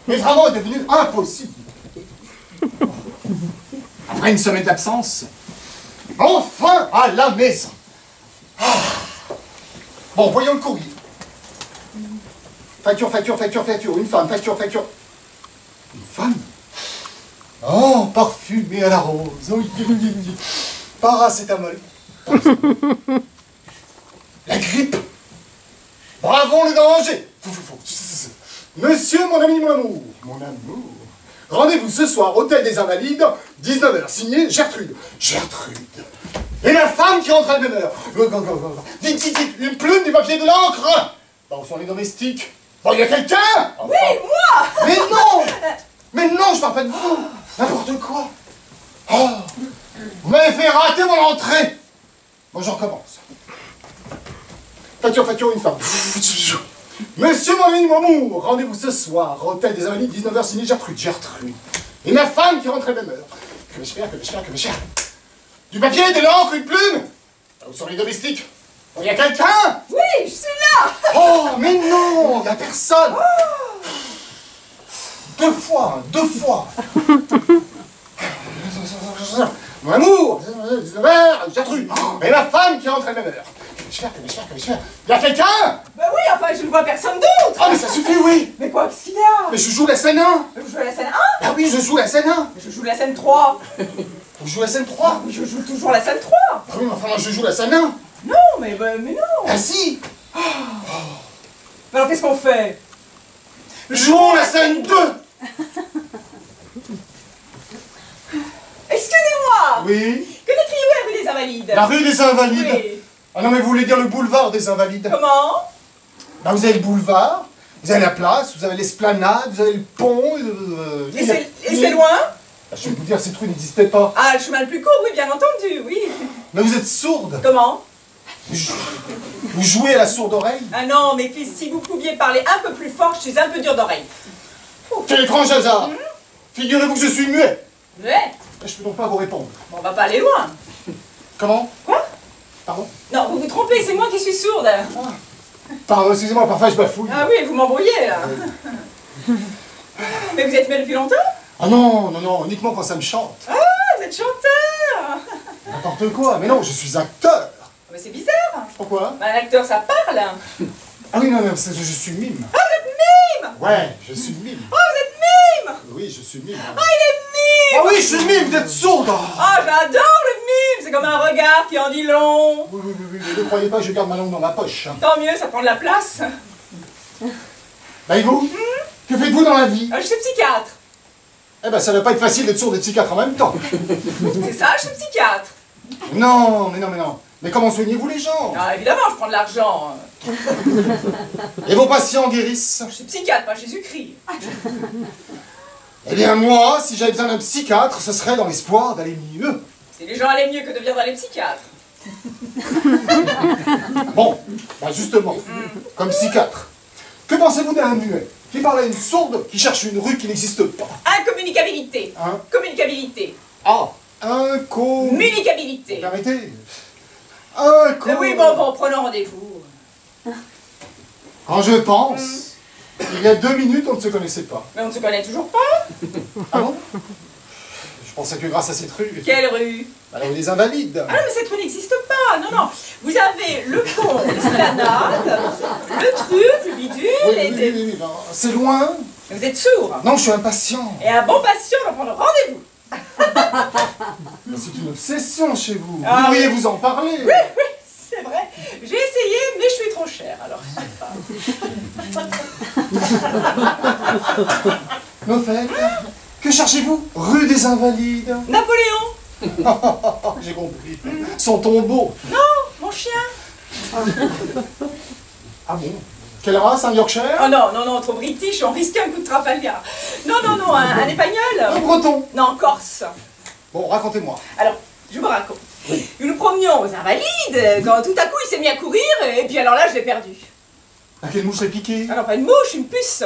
Mais vraiment est devenu impossible. Après une semaine d'absence, enfin à la maison. Ah. Bon, voyons le courrier. Facture, facture, facture, facture. Une femme, facture, facture. Une femme? Oh, parfumé à la rose. Oui, oui, oui, oui. Paracétamol. La grippe. Bravons le danger. Monsieur, mon ami, mon amour. Mon amour. Rendez-vous ce soir, Hôtel des Invalides, 19h, signé Gertrude. Gertrude. Et la femme qui rentre à la même heure. Vite, vite, vite, une plume, du papier, de l'encre. Bon, où sont les domestiques? Bon, il y a quelqu'un? Enfin. Oui, moi. Mais non. Mais non, je parle pas de vous. N'importe quoi. Oh. Vous m'avez fait rater mon entrée. Bon, je recommence. Facture, facture, une femme. Monsieur, mon ami, mon amour, rendez-vous ce soir, Hôtel des Invalides, 19h, signé Gertrude. Gertrude. Et ma femme qui rentre à la même heure. Que vais-je faire, que vais-je faire, que vais-je faire? Du papier, de l'encre, une plume? Où sont les domestiques? Il y a quelqu'un? Oui, je suis là. Oh, mais non, il n'y a personne. Deux fois. Mon amour, 19h, Gertrude. Et ma femme qui rentre à la même heure. Que vais-je faire? Il y a quelqu'un? Bah oui, enfin, je ne vois personne d'autre. Ah, mais ça suffit, oui. Mais quoi, qu'est-ce qu'il y a? Mais je joue la scène 1. Vous jouez la scène 1? Ah oui, je joue la scène 1. Je joue la scène 3. Vous jouez la scène 3? Je joue toujours la scène 3. Ah oui, mais enfin, moi, je joue la scène 1. Non, mais non. Ah si. Alors, qu'est-ce qu'on fait? Jouons la scène 2. Excusez-moi. Oui. Que décrivez-vous la rue des Invalides? La rue des Invalides? Oui. Ah non, mais vous voulez dire le boulevard des Invalides? Comment? Ben, vous avez le boulevard, vous avez la place, vous avez l'esplanade, vous avez le pont... Et c'est loin? Je vais vous dire, cette rue n'existait pas. Ah, le chemin le plus court, oui, bien entendu, oui. Mais vous êtes sourde. Comment? Vous jouez à la sourde oreille? Ah non, mais si vous pouviez parler un peu plus fort, je suis un peu dure d'oreille. Quel étrange hasard. Figurez-vous que je suis muet. Muet? Je peux donc pas vous répondre. Bon, on va pas aller loin. Comment? Quoi? Pardon? Non, vous vous trompez, c'est moi qui suis sourde. Pardon, excusez-moi, parfois je bafouille. Ah oui, vous m'embrouillez, là. Mais vous êtes muet depuis longtemps? Ah non, uniquement quand ça me chante. Ah, vous êtes chanteur. N'importe quoi, mais non, je suis acteur. Mais c'est bizarre. Pourquoi? Bah, un acteur, ça parle. Ah oui, non, je suis mime. Ah, vous êtes mime. Ouais, je suis mime. Ah, vous êtes mime. Oui, je suis mime. Ah, il est mime. Ah oui, je suis mime, vous êtes sourde. Ah, j'adore le mime. C'est comme un regard qui en dit long. Oui, ne croyez pas que je garde ma langue dans ma poche. Tant mieux, ça prend de la place. Bah et vous? Que faites-vous dans la vie? Je suis psychiatre. Eh ben, ça va pas être facile d'être sourde et psychiatre en même temps. C'est ça, je suis psychiatre. Non. Mais comment soignez-vous les gens? Ah, évidemment, je prends de l'argent. Et vos patients guérissent? Je suis psychiatre, pas Jésus-Christ. Eh bien moi, si j'avais besoin d'un psychiatre, ce serait dans l'espoir d'aller mieux. Si les gens allaient mieux que de devenir les psychiatres. Bon, bah justement, comme psychiatre, que pensez-vous d'un muet qui parle à une sourde qui cherche une rue qui n'existe pas? Incommunicabilité. Hein? Communicabilité. Ah, Municabilité. Permettez. Oui, bon, prenons rendez-vous. Quand je pense, il y a 2 minutes, on ne se connaissait pas. Mais on ne se connaît toujours pas. Ah bon? Je pensais que grâce à cette rue... Quelle rue? La rue des Invalides. Ah non, mais cette rue n'existe pas. Non, non. Vous avez le pont, l'esplanade, le truc, le bidule, Oui, ben, c'est loin. Vous êtes sourd. Non, je suis impatient. Et un bon patient doit prendre rendez-vous. C'est une obsession chez vous. Ah, Vous devriez oui. vous en parler. Oui, c'est vrai. J'ai essayé, mais je suis trop chère, alors je sais pas. Au fait, que cherchez-vous? Rue des Invalides. Napoléon. J'ai compris. Son tombeau. Non, mon chien. Ah bon? Quelle race? Un Yorkshire? Oh non, non, non, trop british, on risquait un coup de Trafalgar. Non, non, non, un espagnol. Un breton. Non, corse. Bon, racontez-moi. Alors, je vous raconte. Nous nous promenions aux Invalides, quand tout à coup il s'est mis à courir, et puis alors là je l'ai perdu. À quelle mouche est piqué? Alors pas une mouche, une puce.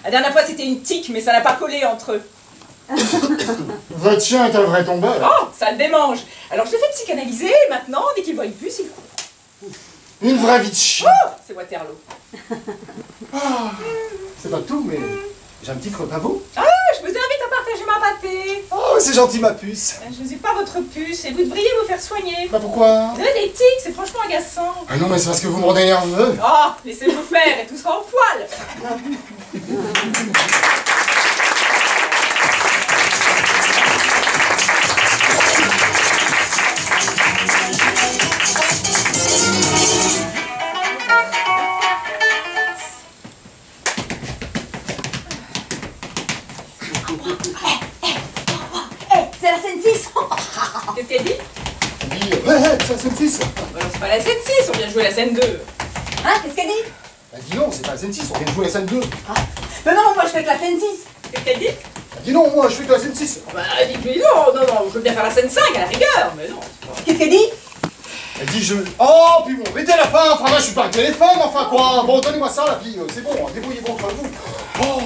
La dernière fois c'était une tique, mais ça n'a pas collé entre eux. Votre chien est un vrai tombeur. Oh, ça le démange. Alors je l'ai fait psychanalyser, et maintenant, dès qu'il voit une puce, il court. Une vraie vie de chien. Oh, c'est Waterloo. C'est pas tout, mais j'ai un petit creux à vous. Ah, je vous invite à partager ma pâtée. Oh, c'est gentil, ma puce. Je ne suis pas votre puce, et vous devriez vous faire soigner. Bah pourquoi? Vous avez des tiques, c'est franchement agaçant. Ah non, mais c'est parce que vous me rendez nerveux. Oh, laissez-vous faire, et tout sera en poil. C'est la scène 6. Qu'est-ce qu'elle dit? Elle dit, c'est la scène 6. Alors c'est pas la scène 6, on vient de jouer la scène 2. Hein, qu'est-ce qu'elle dit? Elle dit non, c'est pas la scène 6, on vient de jouer la scène 2. Mais non, moi je fais que la scène 6. Qu'est-ce qu'elle dit? Elle dit non, moi je fais que la scène 6. Bah, dites-lui non, non, non, je veux bien faire la scène 5 à la rigueur, mais non. Qu'est-ce qu'elle dit? Elle dit je... Oh, puis bon, mettez la fin, enfin moi je suis pas un téléphone, enfin quoi. Bon, donnez-moi ça, la fille, c'est bon, débrouillez-vous entre vous. Oh,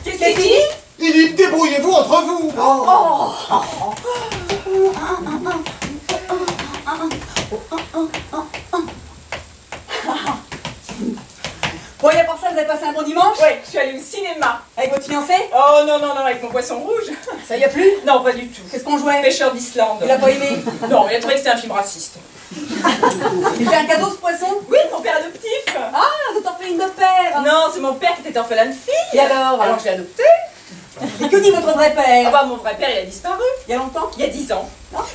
Qu'est-ce qu'elle dit? il dit débrouillez-vous entre vous. Bon, et à part ça, vous avez passé un bon dimanche? Ouais, je suis allée au cinéma. Avec votre fiancé? Oh non, non, non, avec mon poisson rouge. Ça y a plus? Non, pas du tout. Qu'est-ce qu'on jouait? Pêcheur d'Islande. Il a pas aimé? Non, il a trouvé que c'était un film raciste. Il fait un cadeau ce poisson? Oui, mon père adoptif. Ah, vous orpheline de père. Non, c'est mon père qui était orphelin de fille. Et alors? Alors je l'ai adopté. Et que dit votre vrai Ah père? bah mon vrai père il a disparu. Il y a longtemps? Il y a 10 ans.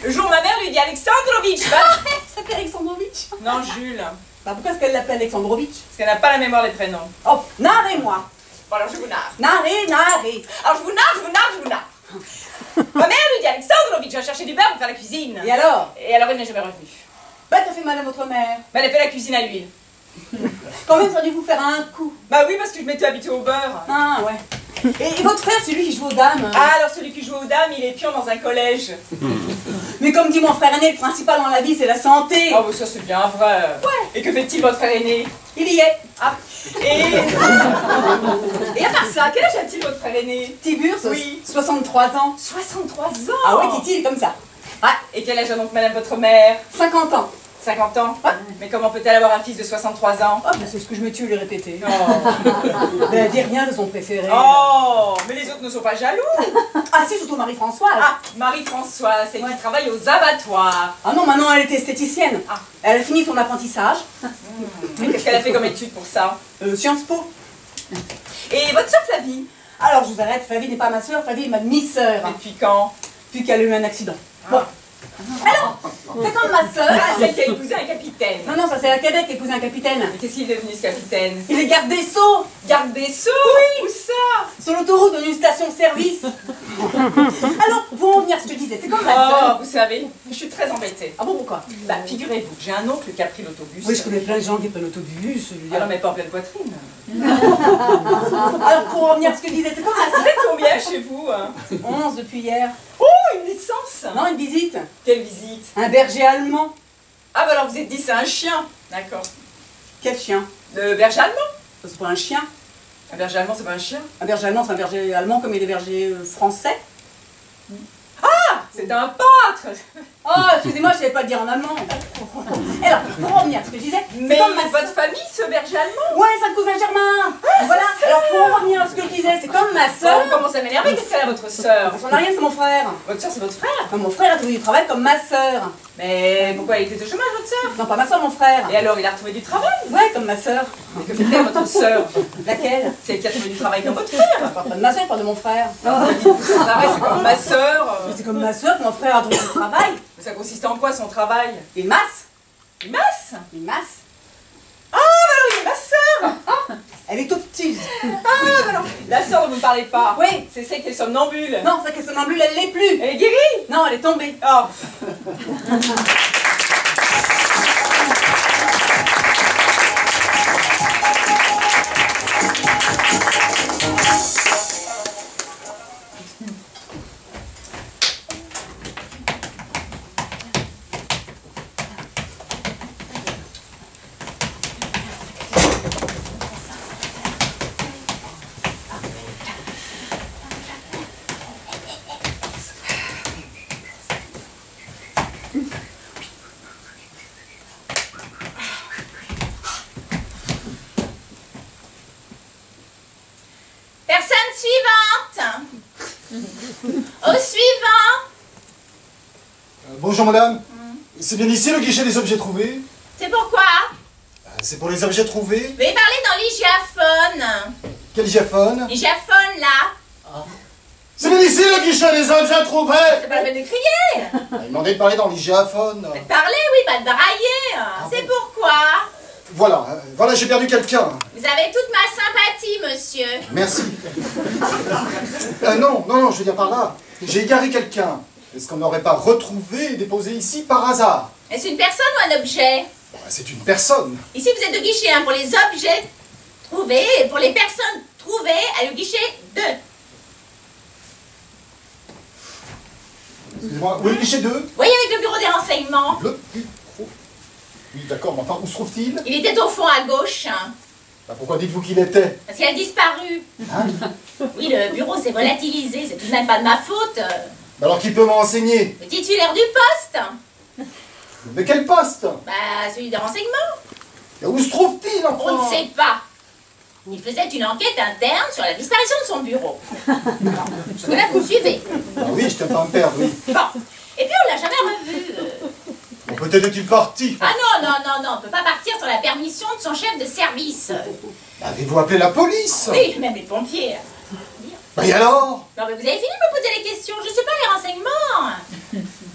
Le jour où ma mère lui dit Alexandrovitch, va. Ça s'appelle Alexandrovitch. Non, Jules. Bah pourquoi est-ce qu'elle l'appelle Alexandrovitch? Parce qu'elle n'a pas la mémoire des prénoms. Oh, narrez-moi. Bon alors je vous narre. Narrez, narrez. Alors je vous narre, je vous narre, je vous narre. Ma mère lui dit Alexandrovitch, va chercher du beurre pour faire la cuisine. Et alors? Et alors elle n'est jamais revenue. Bah t'as fait mal à votre mère. Bah, elle a fait la cuisine à l'huile. Quand même, ça a dû vous faire un coup. Bah oui, parce que je m'étais habituée au beurre. Ah ouais. Et votre frère, c'est lui qui joue aux dames. Ah, alors celui qui joue aux dames, il est pion dans un collège. Mais comme dit mon frère aîné, le principal dans la vie, c'est la santé. Oh, bah ça c'est bien vrai. Ouais. Et que fait-il votre frère aîné? Il y est. Ah, et à part ça, quel âge a-t-il votre frère aîné? Tiburce, Oui. 63 ans. 63 ans. Ah ouais, Titi, il est comme ça. Ah, et quel âge a donc madame votre mère? 50 ans. 50 ans. Mais comment peut-elle avoir un fils de 63 ans? Oh, bah c'est ce que je me tue de le répéter. Oh. Ben, dis rien de son préféré. Oh, mais les autres ne sont pas jaloux. Ah, c'est surtout Marie-Françoise. Ah, Marie-Françoise, celle Ouais. qui travaille aux abattoirs. Ah non, maintenant elle était esthéticienne. Ah. Elle a fini son apprentissage. Mais qu'est-ce qu'elle a fait comme étude pour ça? Sciences Po. Et votre soeur Flavie? Alors je vous arrête, Flavie n'est pas ma soeur, Flavie est ma demi-sœur. Depuis quand? Puis qu'elle a eu un accident. Bon. Alors, c'est comme ma sœur. Ah, celle qui a épousé un capitaine. Non, non, ça c'est la cadette qui a épousé un capitaine. Mais qu'est-ce qu'il est devenu ce capitaine? Il est garde des Sceaux. Garde des Sceaux? Oui. Où ça? Sur l'autoroute d'une station-service. Alors, pour en venir à ce que je disais, c'est comme ma Oh, sœur. vous savez, je suis très embêtée. Ah bon, pourquoi? Bah, figurez-vous, j'ai un oncle qui a pris l'autobus. Oui, je connais plein de gens qui prennent l'autobus. Je veux Ah dire. non, mais pas en pleine poitrine. Alors, pour en venir à ce que je disais, c'est comme ma Vous êtes combien chez vous? 11 depuis hier. Oh, une naissance. Non, une visite. Quelle visite? Un berger allemand. Ah bah alors vous êtes dit c'est un chien. D'accord. Quel chien? Le berger allemand? C'est pas un chien. Un berger allemand, c'est pas un chien? Un berger allemand, c'est un berger allemand comme il y a des bergers français. Ah, c'est un pâtre. Oh, excusez-moi, je ne savais pas le dire en allemand. Alors, pour revenir à ce que je disais, Mais c'est comme ma votre famille, ce berger allemand? Ouais, c'est un cousin germain. Voilà, alors pour en revenir à ce que je disais, c'est comme ma Ça soeur. commence à m'énerver, qu'est-ce qu'elle a votre sœur? J'en ai rien, c'est mon frère. Votre sœur, c'est votre frère? Enfin, mon frère a trouvé du travail comme ma soeur. Mais pourquoi elle était au chômage, votre sœur? Non, pas ma soeur, mon frère. Et alors, il a retrouvé du travail? Ouais, comme ma soeur. Mais que fait-elle, votre sœur? Laquelle? C'est elle qui a trouvé du travail comme votre frère? Je parle pas de ma soeur, je parle de mon frère. Sans arrêt, c'est comme ma sœur. Mais c'est comme ma soeur que mon frère a trouvé du travail. Mais ça consiste en quoi, son travail? Une masse. Une masse? Une masse. Ah, bah oui, ma sœur! Elle est toute petite. Ah, bah alors, la sœur dont vous ne parlez pas. Oui. C'est celle qui est somnambule. Non, c'est que somnambule, elle l'est plus. Elle est guérie? Non, elle est tombée. Oh. Personne suivante. Au suivant. Bonjour madame. C'est bien ici le guichet des objets trouvés? C'est pourquoi? C'est pour les objets trouvés? Vous pouvez parler dans l'hygiaphone. Quel diaphone? L'hygiaphone, là. C'est bien ici le guichet des objets trouvés! C'est pas la peine de crier. Il demandait de parler dans l'hygiaphone. Faites parler, oui, pas de brailler. C'est pourquoi? Voilà, voilà, j'ai perdu quelqu'un. Vous avez toute ma sympathie, monsieur. Merci. Non, je veux dire par là. J'ai égaré quelqu'un. Est-ce qu'on n'aurait pas retrouvé et déposé ici par hasard? Est-ce une personne ou un objet? C'est une personne. Ici, vous êtes au guichet 1 pour les objets trouvés et pour les personnes trouvées, à le guichet 2. Excusez-moi, oui, le guichet 2? Voyez avec le bureau des renseignements. Le bureau. Oui, d'accord, mais enfin, où se trouve-t-il? Il était au fond à gauche. Bah, pourquoi dites-vous qu'il était? Parce qu'il a disparu. Hein? Oui, le bureau s'est volatilisé, c'est tout de même pas de ma faute. Bah, alors qui peut me renseigner? Le titulaire du poste. Mais quel poste? Bah, celui des renseignements. Et où se trouve-t-il, enfin? On ne sait pas. Il faisait une enquête interne sur la disparition de son bureau. Jusque-là, vous suivez. Ah oui, je t'aime pas me perdre, oui. Bon. Et puis, on l'a jamais revu. Bon, peut-être est-il parti. Ah non, on ne peut pas partir sans la permission de son chef de service. Avez-vous appelé la police? Oui, même les pompiers. Bah, et alors? Non, mais vous avez fini de me poser les questions. Je ne sais pas les renseignements.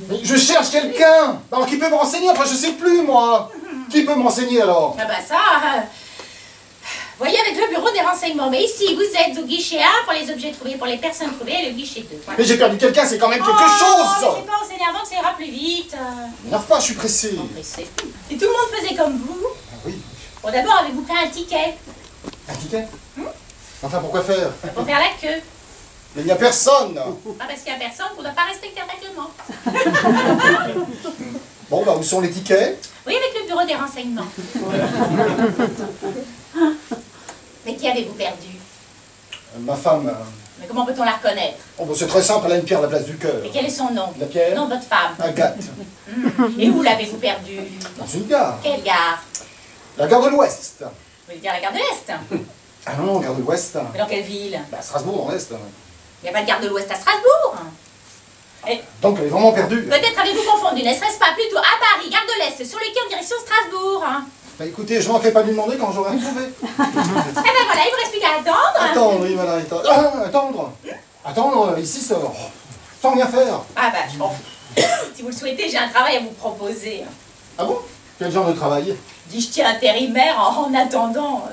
Mais je cherche quelqu'un. Alors qui peut me renseigner? Enfin, je sais plus, moi. Qui peut me renseigner, alors? Ah bah ça... voyez avec le bureau des renseignements. Mais ici, vous êtes au guichet 1 pour les objets trouvés, pour les personnes trouvées, et le guichet 2. Voilà. Mais j'ai perdu quelqu'un, c'est quand même quelque Mais chose. c'est pas en s'énervant que ça ira plus vite. N'énerve pas, je suis pressé. Pressé. Et tout le monde faisait comme vous. Ah oui. Bon, d'abord, avez-vous pris un ticket? Un ticket? Enfin, pourquoi faire? Pour faire la queue. Il n'y a personne. Pas parce qu'il n'y a personne qu'on ne doit pas respecter un règlement. Bon, bah, où sont les tickets? Oui, avec le bureau des renseignements. Mais qui avez-vous perdu? Ma femme. Mais comment peut-on la reconnaître? Oh, bah, c'est très simple, elle a une pierre à la place du cœur. Mais quel est son nom? La pierre? Non, votre femme. Agathe. Et où l'avez-vous perdue? Dans une gare. Quelle gare? La gare de l'Ouest. Vous voulez dire la gare de l'Est? Ah non, gare de l'Ouest. Mais dans quelle ville? Bah, Strasbourg, dans l'Est. Il n'y a pas de gare de l'Ouest à Strasbourg. Et Donc, elle est vraiment perdue. peut-être avez-vous confondu, ne serait-ce pas plutôt à Paris, gare de l'Est, sur le quai en direction Strasbourg? Bah, écoutez, je ne manquerai pas de lui demander quand j'aurai retrouvé. Eh ben voilà, il vous reste plus qu'à attendre. Attendre, oui, voilà. Attendre. Attendre, ici, ça. Sans rien faire. Ah bah, je m'en fous. Si vous le souhaitez, j'ai un travail à vous proposer. Ah bon? Quel genre de travail? Guichetier intérimaire en attendant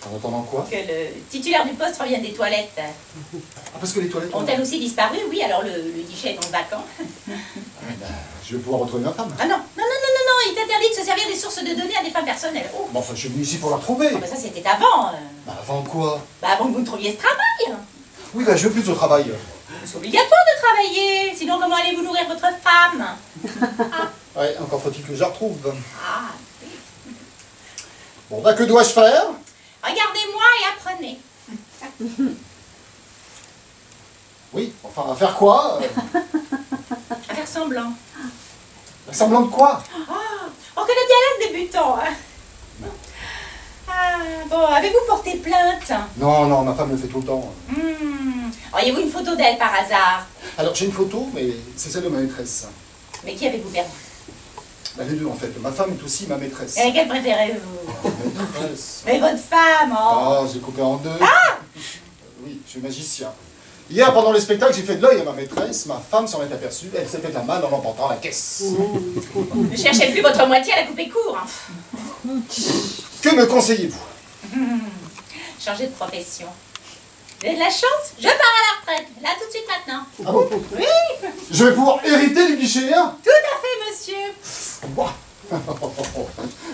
En attendant quoi? que le titulaire du poste revienne des toilettes. Ah, parce que les toilettes... Ont-elles aussi disparu? Oui, alors le guichet est donc vacant. Je vais pouvoir retrouver ma femme. Ah non, il est interdit de se servir des sources de données à des fins personnelles. Oh, Bon, enfin, je suis venu ici pour la retrouver. bah ça c'était avant. Bah, avant quoi? Bah avant que vous ne trouviez ce travail. Oui, bah, je veux plus de ce travail. C'est obligatoire de travailler, sinon comment allez-vous nourrir votre femme? Ouais, encore faut-il que je la retrouve. Ah, Bon, bah, que dois-je faire? regardez-moi et apprenez. Oui, enfin, à faire quoi? À faire semblant. Semblant de quoi? On connaît bien l'air débutant, hein. Ah, bon, avez-vous porté plainte? Non, non, ma femme le fait tout le temps. Auriez-vous une photo d'elle par hasard? Alors, j'ai une photo, mais c'est celle de ma maîtresse. Mais qui avez-vous perdu? Bah, les deux, en fait. Ma femme est aussi ma maîtresse. Et laquelle préférez-vous? Maîtresse. Mais votre femme, oh. Ah, j'ai coupé en deux. Oui, je suis magicien. Hier, pendant le spectacle, j'ai fait de l'œil à ma maîtresse. Ma femme s'en est aperçue. Elle s'est fait la malle en emportant la caisse. Ne cherchez plus votre moitié à la couper court. Hein. Que me conseillez-vous? Changez de profession. Vous avez de la chance? Je pars à la retraite. Là, tout de suite, maintenant. Ah bon? Oui, Je vais pouvoir hériter du guichéen? tout à fait, monsieur. Ouah.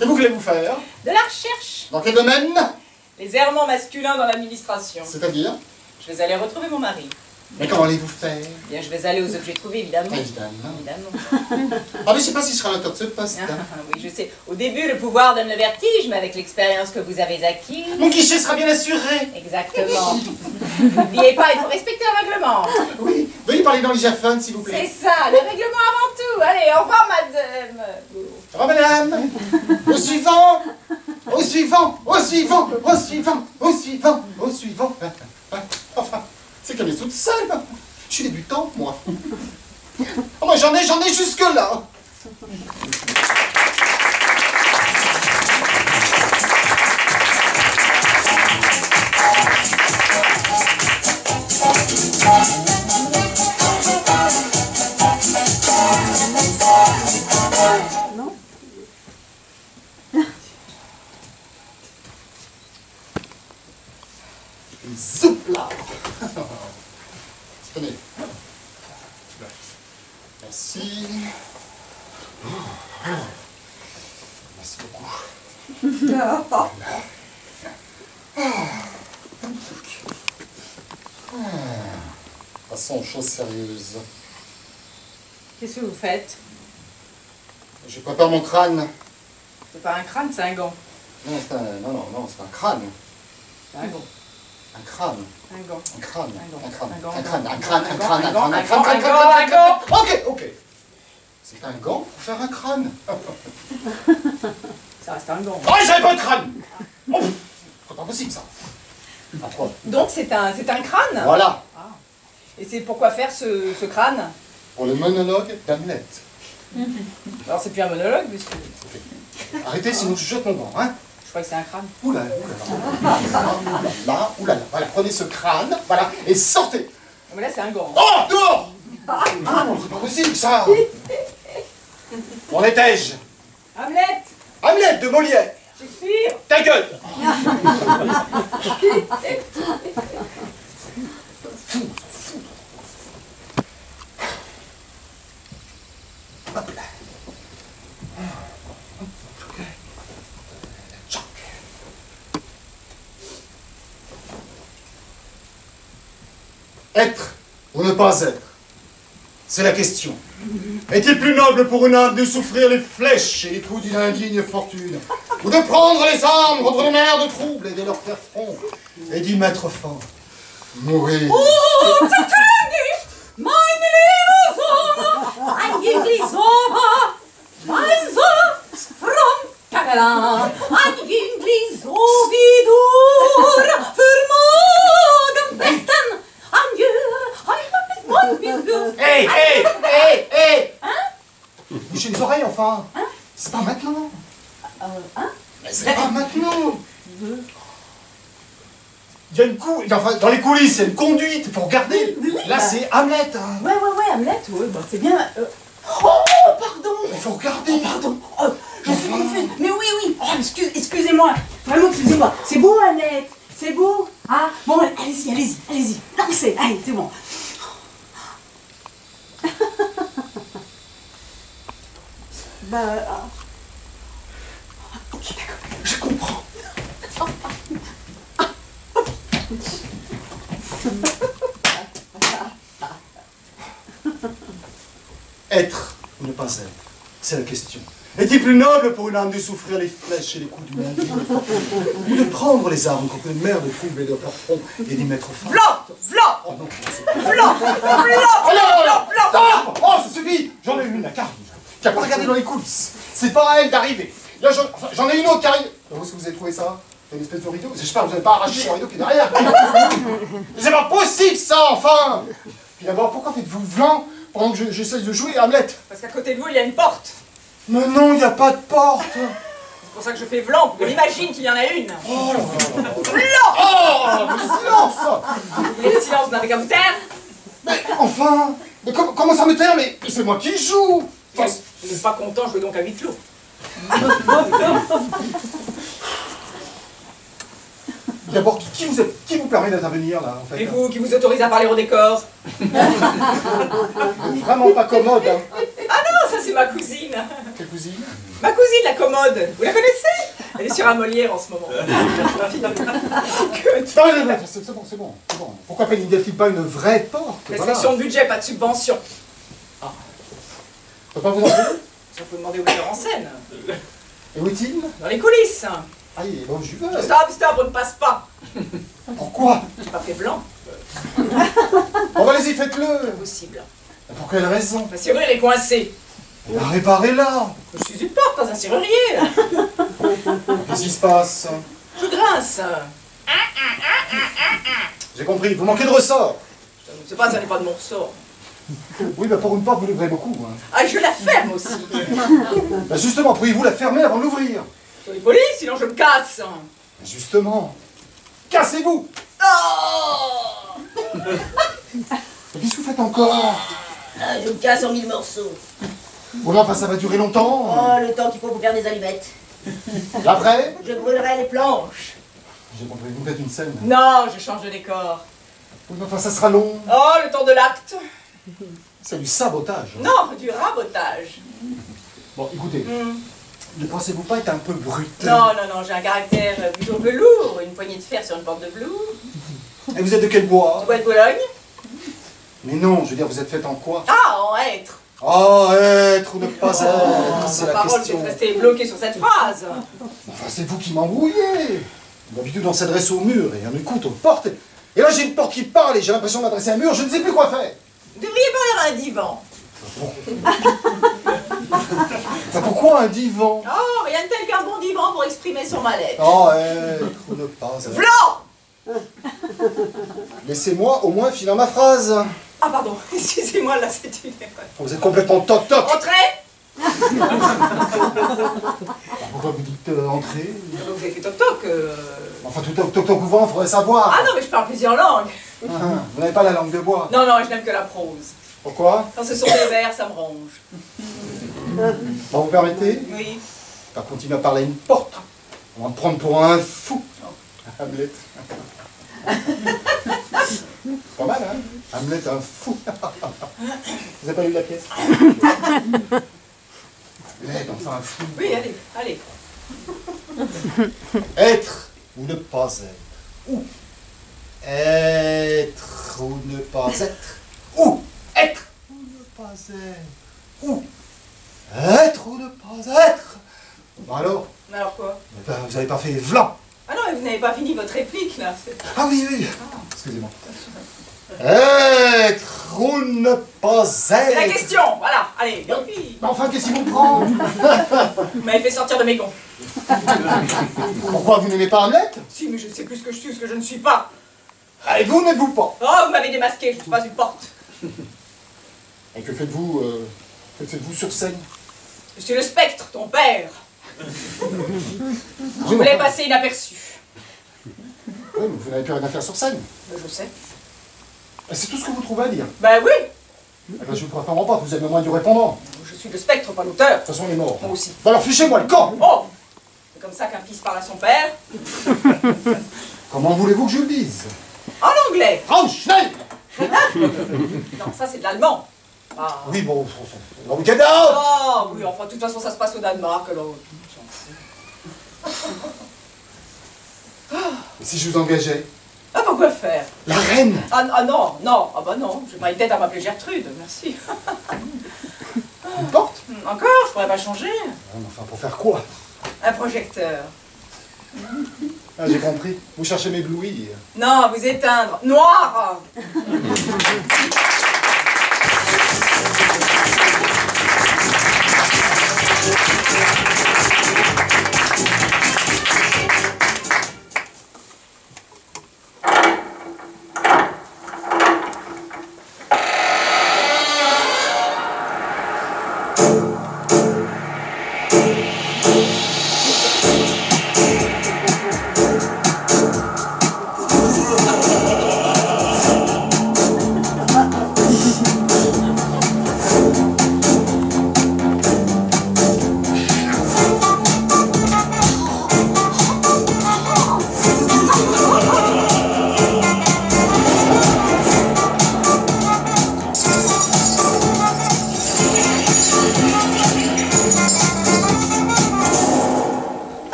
Et vous, qu'allez-vous faire? De la recherche. Dans quel domaine? Les errements masculins dans l'administration. C'est-à-dire? Je vais aller retrouver mon mari. Mais comment allez-vous faire? Bien, je vais aller aux objets trouvés, évidemment. Évidemment. Évidemment. Ah, mais je sais pas si je serai à la tête de ce poste. Ah, oui, je sais. Au début, le pouvoir donne le vertige, mais avec l'expérience que vous avez acquise... Mon guichet sera bien assuré. Exactement. N'oubliez pas, il faut respecter le règlement. Oui. Veuillez parler dans l'hygiaphone, s'il vous C'est plaît. ça, le règlement avant tout. Allez, au revoir, madame. Au revoir, madame. Au suivant. Au suivant. Au suivant. Au suivant. Au suivant. Au suivant. Enfin, c'est qu'elle est toute seule. Je suis débutante, moi. Oh, moi, j'en ai jusque-là. Zoup là. Tenez. Merci. Merci beaucoup. Passons aux choses sérieuses. Qu'est-ce que vous faites? Je prépare mon crâne. C'est pas un crâne, c'est un gant. Non, c'est un crâne. C'est un gant. Un crâne. Un gant. Un crâne. Un Un crâne. gant. Un crâne. Un Un crâne. gant. Un crâne. Un Un gant. crâne. Un Un crâne. gant. Un Un crâne. gant. Un crâne. Ok. C'est un gant pour faire un crâne. Ça reste un gant. Oh, j'avais pas de crâne. Oh, c'est pas possible ça. À toi. Donc c'est un crâne? Voilà. Et c'est pourquoi faire ce crâne? Pour le monologue d'Hamlet. Alors c'est plus un monologue, puisque... Arrêtez sinon je jette mon gant, hein. Je crois que c'est un crâne. Oula, là, oulala. Voilà, prenez ce crâne, voilà, et sortez. Mais là c'est un gant. Oh, dehors. Ah, c'est pas possible ça. On étais-je? Hamlet! Hamlet de Molière. Shakespeare! Ta gueule. Hop là. Être ou ne pas être, c'est la question. Est-il plus noble pour une âme de souffrir les flèches et les coups d'une indigne fortune, ou de prendre les armes contre les mers de troubles et de leur faire front, et d'y mettre fin, mourir? Oh, nicht, mein lieber Sohn, eigentlich so, mein Sohn, from Kagalan, eigentlich so wie du, für morgen besten, an Hé, hé, hé, hé! Hein? Bouchez les oreilles, enfin! Hein? C'est pas maintenant! Hein? Mais c'est pas maintenant! Il y a une enfin, dans les coulisses, il y a une conduite, il faut regarder! Oui, là, c'est Hamlet! Hein. Ouais, Hamlet, ouais, bah, c'est bien. Oh, pardon! Il faut regarder! Oh, pardon! Oh, je suis confuse. Mais oui! Oh, excusez-moi! Vraiment, excusez-moi! C'est beau, Hamlet! C'est beau! Ah, bon, allez-y! Lancez! Allez, c'est bon! Bah... Ok, d'accord. Je comprends! Être ou ne pas être, c'est la question. Est-il plus noble pour une âme de souffrir les flèches et les coups du monde, ou de prendre les armes contre une mer de troubles et de faire front et d'y mettre fin? V'là! V'là! Oh non, V'là! oh, oh, ça suffit! J'en ai une là qui arrive, qui a pas regardé dans les coulisses. C'est pas à elle d'arriver. Là, j'en ai une autre qui arrive. Où est-ce que vous avez trouvé ça? C'est une espèce de rideau? J'espère que vous n'avez pas arraché son rideau qui est derrière. C'est pas possible ça, enfin! Puis d'abord, pourquoi faites-vous blanc pendant que j'essaye de jouer Hamlet? Parce qu'à côté de vous, il y a une porte. Mais non, il n'y a pas de porte. C'est pour ça que je fais vlan, pour qu'on imagine qu'il y en a une. Oh là là. Vlan! Oh, le silence! Et le silence, vous n'avez qu'à vous taire. Mais enfin, mais comment ça me taire? Mais c'est moi qui joue. Enfin, Vous n'êtes pas content, jouez donc à huis clos. d'abord, qui vous permet d'intervenir là, en fait? Et vous, qui vous autorise à parler au décor? Vraiment pas commode, hein. Ah non, ça c'est ma cousine. Quelle cousine? Ma cousine, la commode. Vous la connaissez? Elle est sur un Molière en ce moment. Non, c'est bon. Pourquoi n'y a-t-il pas une vraie porte? Restriction de budget, pas de subvention. Je peux pas vous en donner? Ça faut demander au metteur en scène. Et où est-il? Dans les coulisses. Ah, il est bon, j'y vais. Stop, on ne passe pas. Pourquoi? J'ai pas fait blanc. Bon, bah, allez-y, faites-le. Impossible. Pour quelle raison? La serrure est coincée. Bah, réparez-la. Je suis une porte, pas un serrurier. Qu'est-ce qui se passe? Je grince. J'ai compris, vous manquez de ressort. Je ne sais pas, ça n'est pas de mon ressort. Oui, bah pour une porte, vous l'ouvrez beaucoup. Hein. Ah, je la ferme aussi. Bah justement, pourriez-vous la fermer avant de l'ouvrir? Soyez poli, sinon je me casse. Justement. Cassez-vous! Oh! Mais qu'est-ce que vous faites encore? Ah, je me casse en 1000 morceaux. Bon, enfin, ça va durer longtemps. Oh, le temps qu'il faut pour faire des allumettes. Et après? Je brûlerai les planches. J'ai compris, vous faites une scène. Non, je change de décor. Oui, mais enfin, ça sera long. Oh, le temps de l'acte. C'est du sabotage. Non, du rabotage. Bon, écoutez, ne pensez-vous pas être un peu brut? Non, j'ai un caractère plutôt velours, une poignée de fer sur une porte de velours. Et vous êtes de quel bois? Du bois de Bologne. Mais non, je veux dire, vous êtes fait en quoi? Ah, en être. Oh, être ou ne pas être, c'est Ma la parole, question. je vais rester bloqué sur cette phrase. Enfin, c'est vous qui m'embrouillez. D'habitude, on s'adresse au mur et on écoute aux portes. Et là, j'ai une porte qui parle et j'ai l'impression de m'adresser à un mur, je ne sais plus quoi faire. Vous devriez parler à un divan. Enfin, pourquoi un divan? Oh, rien de tel qu'un bon divan pour exprimer son mal-être. Oh, être ou ne pas être. Vlan! Laissez-moi au moins finir ma phrase. Ah, pardon, excusez-moi, là, c'est une erreur. Vous êtes complètement toc-toc. Entrez! Pourquoi vous dites entrer? Vous avez fait toc-toc. Enfin, tout toc-toc ouvrant, il faudrait savoir. Ah non, mais je parle plusieurs langues. Ah, vous n'avez pas la langue de bois. Non, je n'aime que la prose. Pourquoi? Quand ce sont des vers, ça me ronge. Bon, vous permettez? Oui. On va continuer à parler à une porte. On va me prendre pour un fou. Hamlet. Pas mal, hein? Hamlet, un fou. Vous n'avez pas lu la pièce? Hamlet, enfin un fou. Oui, allez. Être ou ne pas être. Ou être ou ne pas être. Ou être ou ne pas être. Ou être ou ne pas être. Bon alors, Alors quoi? eh ben, vous n'avez pas fait vlan. Ah non, mais vous n'avez pas fini votre réplique, là. Ah oui. Excusez-moi. Être ou ne pas être. C'est la question, voilà. Allez, oui. Mais enfin, qu'est-ce qui vous prend? Vous m'avez fait sortir de mes gonds. Pourquoi vous n'aimez pas Hamlet? Si, mais je sais plus ce que je suis, ce que je ne suis pas. Et vous n'êtes-vous pas? Oh, vous m'avez démasqué, je ne suis pas une porte. Et que faites-vous sur scène? Je suis le spectre, ton père. Je voulais passer inaperçu. Oui, mais vous n'avez plus rien à faire sur scène. Je sais. Et c'est tout ce que vous trouvez à dire. Ben oui, Eh ben, je ne vous préfère pas, vous êtes le moins du répondant. je suis le spectre, pas l'auteur. De toute façon, il est mort. Moi aussi. Bah alors, fichez-moi le camp! Oh, c'est comme ça qu'un fils parle à son père. Comment voulez-vous que je le dise? En anglais. Rammstein! Non, ça c'est de l'allemand. Ah. Oui, bon, on get out! Oh, oui, enfin, de toute façon, ça se passe au Danemark, alors. on s'en fout. Et si je vous engageais? Ah, pourquoi faire? La reine! Ah non, ah bah non, j'ai pas une tête à m'appeler Gertrude, merci. Une porte? Encore, je pourrais pas changer. Non, mais enfin, pour faire quoi? Un projecteur. Ah, j'ai compris. Vous cherchez m'éblouir. Non, vous éteindre. Noir.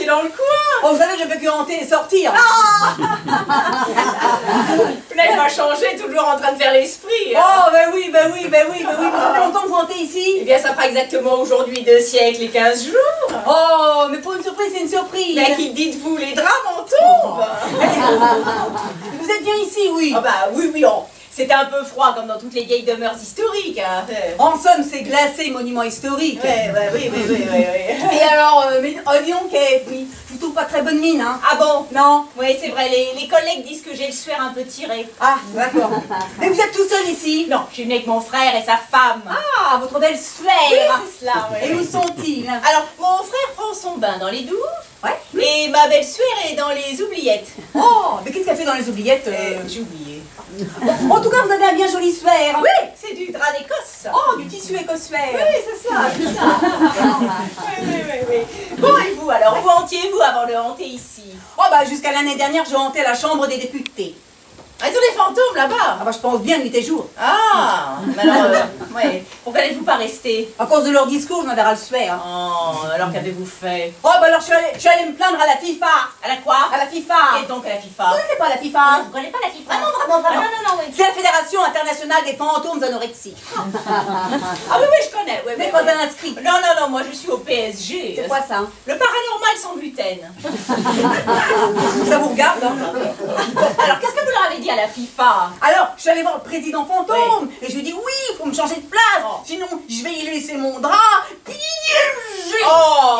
Dans le coin. Oh, vous savez, je peux que rentrer et sortir. Vous n'avez pas changé, toujours en train de faire l'esprit. Oh, ben oui. Ça fait longtemps que vous hantez ici. Eh bien, ça fera exactement aujourd'hui 2 siècles et 15 jours. Oh, mais pour une surprise, c'est une surprise. Mais à qui dites-vous, les draps m'en tombent. Vous êtes bien ici, oui. Ah bah oui, c'était un peu froid comme dans toutes les vieilles demeures historiques. Hein. En somme, c'est glacé, monument historique. Oui. Et alors, mais Lyon, oui, je vous trouve pas très bonne mine, hein. Ah bon? Non. Oui, c'est vrai, les collègues disent que j'ai le suaire un peu tiré. Ah, d'accord. Mais vous êtes tout seul ici? Non, je suis venue avec mon frère et sa femme. Ah, votre belle Oui, sphère. c'est cela, oui. Et où sont-ils? Alors, mon frère prend son bain dans les douves. Ouais. Et ma belle-suère est dans les oubliettes. Oh, mais qu'est-ce qu'elle fait dans les oubliettes? J'ai oublié. En tout cas, vous avez un bien joli sphère. Oui, c'est du drap d'Écosse. Oh, du tissu écosphère. Oui, c'est ça. Oui. Bon, et vous alors, où hantiez-vous avant de hanter ici? Oh, bah, jusqu'à l'année dernière, je hantais la Chambre des députés. Ah, ils ont des fantômes là-bas. Ah, bah, je pense bien nuit et jour. Ah, mais alors, ouais. Pourquoi n'êtes-vous pas resté? À cause de leur discours, j'en avais ras le sphère. Oh, alors qu'avez-vous fait? Oh, bah, alors, je suis allée me plaindre à la FIFA. À la quoi? À la FIFA. Et donc à la FIFA? Vous connaissez pas la FIFA? Vous connaissez pas la FIFA? Vraiment. Non, oui. C'est la Fédération internationale des fantômes anorexiques. Ah oui, je connais. Oui, Vous n'êtes pas inscrit. Non, moi je suis au PSG. C'est quoi ça? Le paranormal sans gluten. Ça vous regarde, hein? Alors, qu'est-ce que vous leur avez dit à la FIFA? Alors, je suis allée voir le président fantôme et je lui ai dit oui, faut me changer de place, Oh. sinon je vais y laisser mon drap piégé. Oh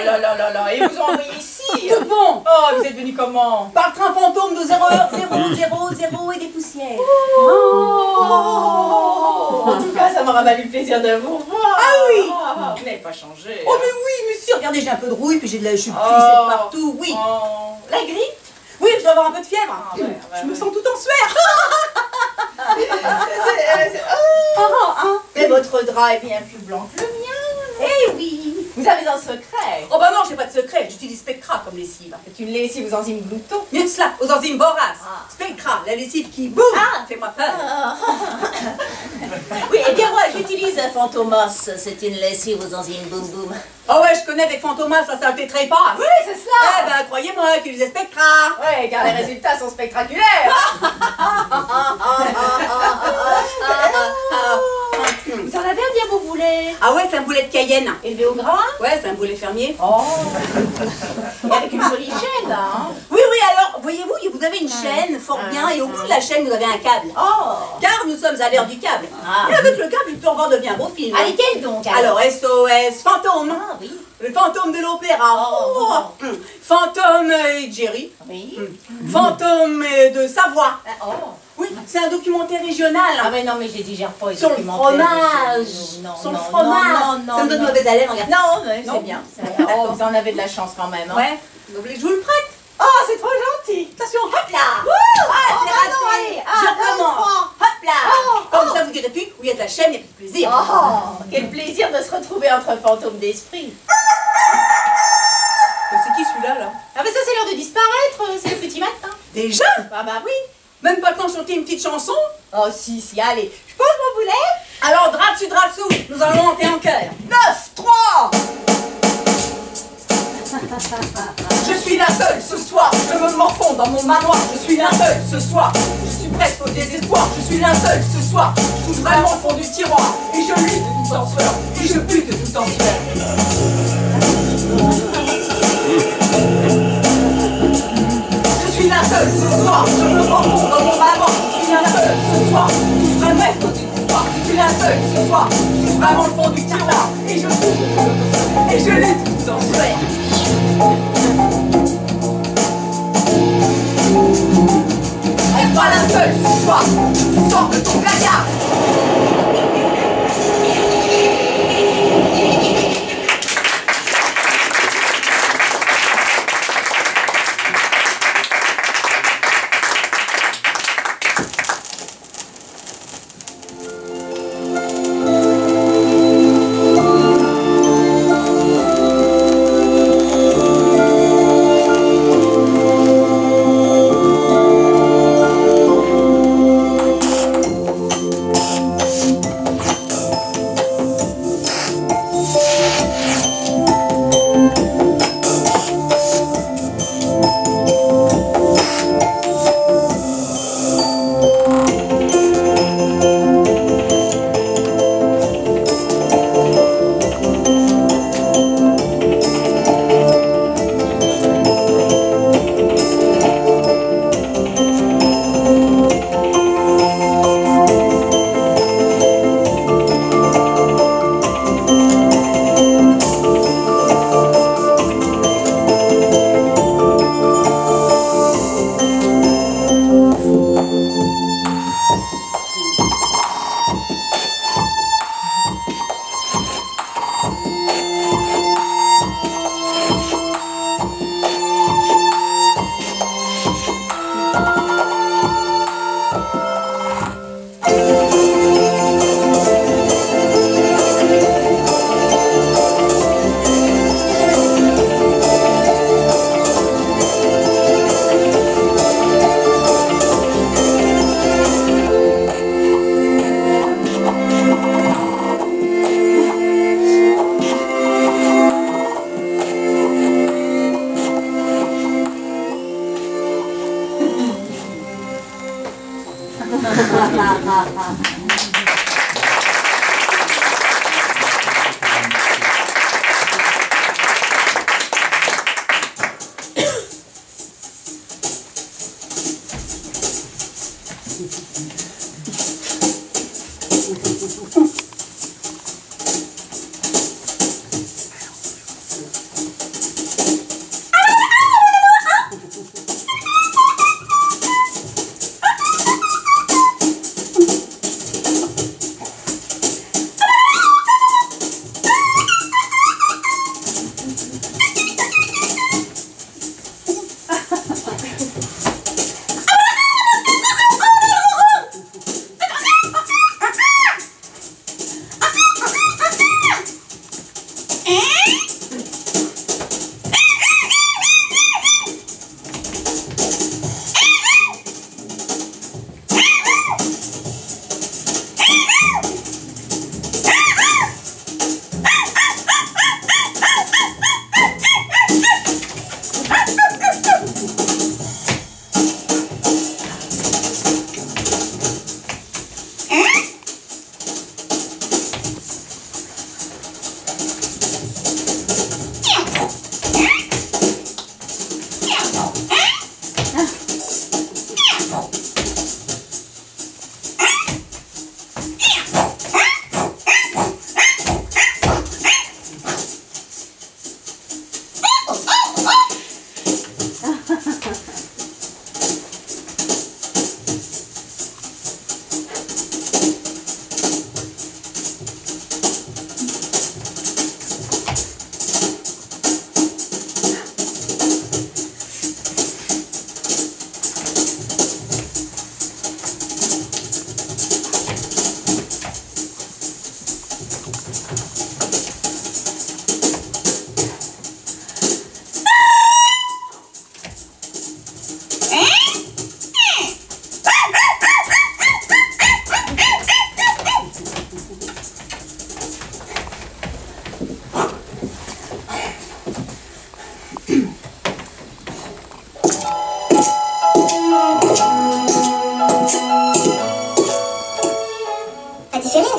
là, et vous envoyez ici? Tout bon. Oh, vous êtes venu comment? Par train fantôme de 0 heure 000 et des poussières. En tout cas, ça m'aura valu le plaisir de vous revoir. Ah oui. Vous n'avez pas changé. Oh mais oui, monsieur, regardez, j'ai un peu de rouille, puis je suis Oh. plissée de partout, oui. Oh. La grippe? Oui, je dois avoir un peu de fièvre. Ah, ouais. Je me sens tout en sueur. Mais votre drap est bien plus blanc que le mien. Eh oui. Vous avez un secret. Oh bah non, j'ai pas de secret, j'utilise Spectra comme lessive. C'est une lessive aux enzymes glouton. Mieux cela, aux enzymes voraces. Ah. Spectra, la lessive qui boum, fait-moi peur. Oui, eh bien moi j'utilise un Fantomas, c'est une lessive aux enzymes boum boum. Oh ouais, je connais avec Fantomas, ça salpêtrait pas. Oui, c'est cela. Eh ben, croyez-moi, j'utilisais Spectra. Ouais, car les résultats sont spectaculaires. Vous en avez un bien beau boulet. Ah ouais, c'est un boulet de Cayenne. Élevé au grain. Ouais, c'est un boulet fermier. Oh. Et avec une jolie chaîne, hein. Oui, alors, voyez-vous, vous avez une chaîne, fort bien, et au bout de la chaîne, vous avez un câble. Oh. Car nous sommes à l'ère du câble. Ah. Et avec le câble, il peut encore devenir un beau film. Ah, lesquels donc? Alors, SOS, Fantôme. Ah oui. Le fantôme de l'opéra. Oh. Fantôme Jerry. Oui. Fantôme de Savoie. Oh. Oui, c'est un documentaire régional. Ah mais non, mais je digère pas les Sur le documentaires. fromage. Non, Sur le non, fromage. non, Ça me donne non. mauvaise haleine, regarde. Non, mais Non. c'est bien. Oh, vous en avez de la chance quand même. Hein. Ouais. Vous voulez que je vous le prête? Oh, c'est trop gentil. Attention, hop là. Ah, c'est raté. Je recommence. Hop là. Comme ça, vous direz plus, où il y a de la chaîne, il y a plus de plaisir. Oh, quel plaisir de se retrouver entre fantômes d'esprit. C'est qui celui-là, là? Ah mais ça c'est l'heure de disparaître, c'est le petit matin. Déjà? Ah bah oui. Même pas le temps de chanter une petite chanson? Oh si, allez, je pose mon boulet. Alors, drap dessus, nous allons monter en chœur. 9, 3. Je suis linceul ce soir, je me morfonds dans mon manoir. Je suis linceul ce soir, je suis presque au désespoir. Je suis linceul ce soir, je touche vraiment le fond du tiroir. Et je lutte de tout en sueur, et je bute de tout en sueur. Je suis linceul ce soir, je me morfonds dans mon manoir. Je suis linceul ce soir, je touche vraiment le fond du tiroir. Je suis linceul ce soir, je touche vraiment le fond du tiroir. Et je bute de tout en sueur, et je lutte de tout en sueur. Reste pas la seule ce soir, sors de ton placard.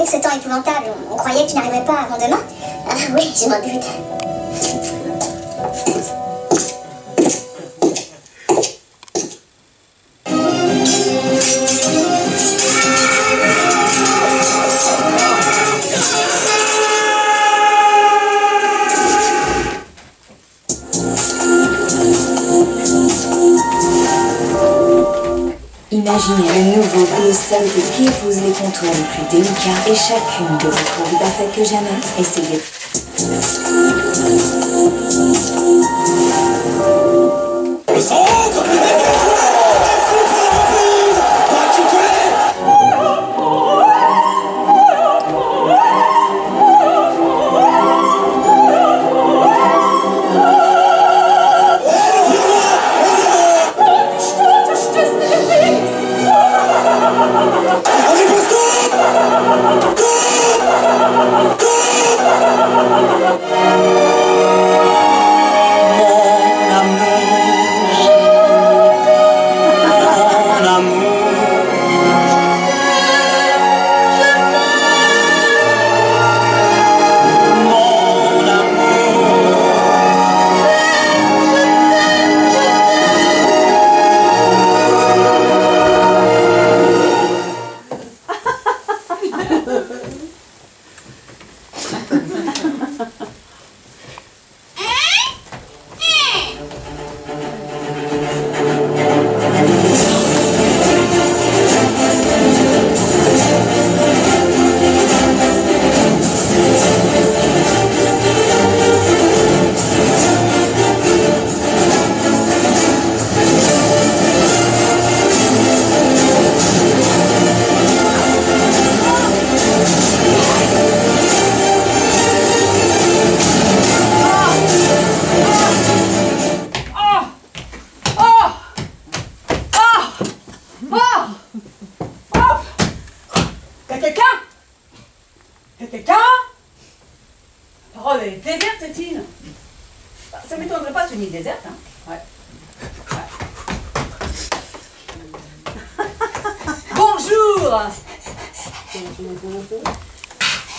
avec ce temps épouvantable, on croyait que tu n'arriverais pas avant demain. Ah oui, je m'en doute. Imaginez le nouveau bleu saleté qui épouse les contours les plus délicats et chacune de vos courbes parfaites que jamais. Essayez. Le centre.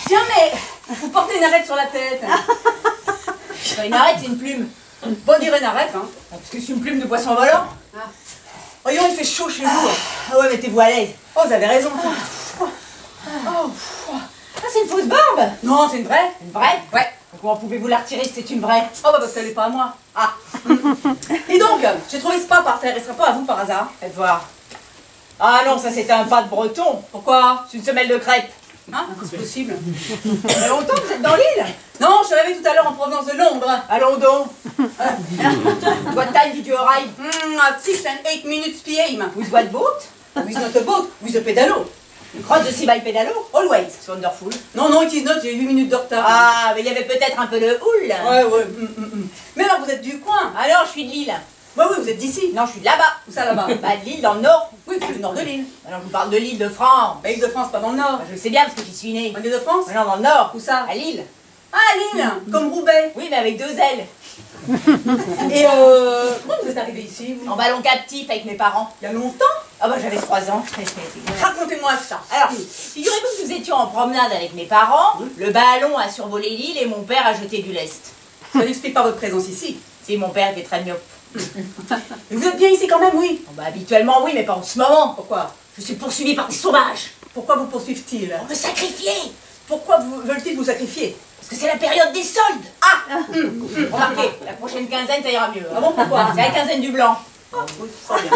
Tiens, mais vous portez une arête sur la tête. Une arête, c'est une plume. Bon, dire une arête, hein. Parce que c'est une plume de poisson volant. Ah. Voyons, il fait chaud chez vous. Ah ouais, mettez-vous à l'aise. Oh, vous avez raison. Ah, c'est une fausse barbe. Non, c'est une vraie. Une vraie? Ouais. Comment pouvez-vous la retirer si c'est une vraie? Oh, bah parce qu'elle n'est pas à moi. Ah. Et donc, j'ai trouvé ce pas par terre. Il serait pas à vous par hasard? Faites voir. Ah non, ça c'était un pas de breton. Pourquoi? C'est une semelle de crêpes. Hein? C'est possible. Ça fait longtemps que vous êtes dans l'île? Non, je suis arrivée tout à l'heure en provenance de Londres. Allons donc. What time did you arrive? At 6 and 8 minutes p.m. With what boat? With not a boat, with a pedalo. You cross the sea by pedalo? Always. It's wonderful. Non, non, it is not, j'ai 8 minutes de retard. Ah, mais il y avait peut-être un peu de houle. Ouais, ouais. Mais alors, vous êtes du coin? Alors, je suis de l'île. Ouais, oui, vous êtes d'ici. Non, je suis de là-bas. Où ça, là-bas? Bah, de l'île, dans le nord. Oui, c'est le nord de l'île. Alors, je vous parle de l'île de France. Bah, l'île de France, pas dans le nord. Bah, je le sais bien parce que j'y suis née. En île de France? Mais non, dans le nord. Où ça? À Lille. Ah, Lille, comme Roubaix. Oui, mais avec 2 ailes. Et comment vous êtes arrivé ici, vous? En ballon captif avec mes parents. Il y a longtemps? Ah bah j'avais 3 ans. Racontez-moi ça. Alors, figurez-vous que nous étions en promenade avec mes parents, le ballon a survolé l'île et mon père a jeté du lest. Ça n'explique pas votre présence ici. Si, mon père était très myope. Mais vous êtes bien ici quand même, oui. Bon, bah habituellement oui, mais pas en ce moment. Pourquoi? Je suis poursuivie par des sauvages. Pourquoi vous poursuivent-ils? Pour me sacrifier. Pourquoi veulent-ils vous sacrifier? Parce que c'est la période des soldes. Ah remarquez, la prochaine quinzaine ça ira mieux. Ah bon, pourquoi? C'est la quinzaine du blanc. Ah, oui, très bien.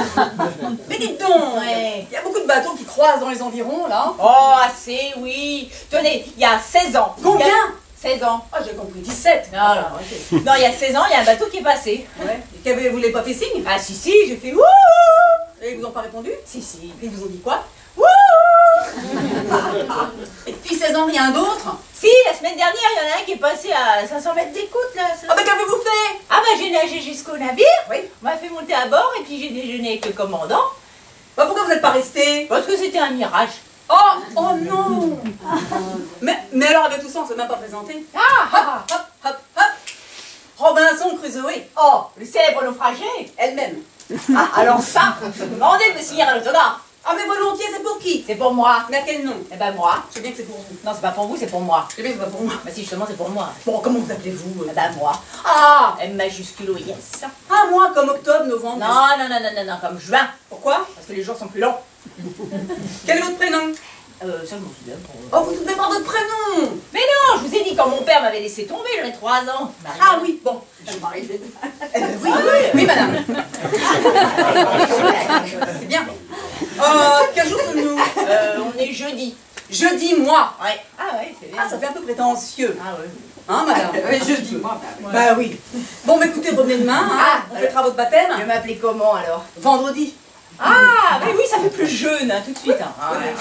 Mais dites donc, Ouais. il y a beaucoup de bateaux qui croisent dans les environs, là. Oh, assez, oui. Tenez, il y a 16 ans. Combien? 16 ans. Ah, j'ai compris, 17. Non, non, non, il y a 16 ans, il y a un bateau qui est passé. Ouais. Et vous l'avez pas fait signe? Ah si, si, j'ai fait wouh. Et ils vous ont pas répondu? Si, si. Et ils vous ont dit quoi? Wouh. Et depuis 16 ans, rien d'autre? Si, la semaine dernière, il y en a un qui est passé à 500 mètres d'écoute, là. Ah, mais qu'avez-vous fait? Ah bah j'ai nagé jusqu'au navire. Oui. On m'a fait monter à bord et puis j'ai déjeuné avec le commandant. Bah, pourquoi vous n'êtes pas resté? Parce que c'était un mirage. Oh, oh non. Mais alors, avec tout ça, on s'est même pas présenté. Ah, Hop, hop, hop. Robinson Crusoe, oh, le célèbre naufragé. elle-même. Ah, alors ça, je me demandais de me signer un autographe. Ah, mais volontiers, c'est pour qui? si, c'est pour moi. Mais à quel nom? Eh ben moi. Je sais bien que c'est pour vous. Non, c'est pas pour vous, c'est pour moi. Je sais bien que c'est pas pour moi. Bah si, justement, c'est pour moi. Bon, comment vous appelez-vous? Eh ben moi. Ah! M majuscule au yes. Ah, moi, comme octobre, novembre. Non, non, non, non, non, non, comme juin. Pourquoi? Parce que les jours sont plus longs. Quel est votre prénom? Ça, je m'en souviens. Oh, vous ne souvenez pas votre prénom? Mais non, je vous ai dit, quand mon père m'avait laissé tomber, j'avais 3 ans. Ah oui, bon. Je m'arrive. Oui, oui, madame. C'est bien. Quel jour sommes-nous? On est jeudi. Jeudi, moi. Ouais. Ah ouais, c'est bien. Ah, ça fait un peu prétentieux. Ah ouais. Hein, madame? Oui, jeudi, moi. Bah oui. Bon, bah écoutez, revenez demain. Hein. Ah, On fêtera votre baptême. Je vais m'appeler comment alors? Vendredi. Ah, mais oui, ça fait plus jeune, hein, tout de suite. Hein. Ah, ouais.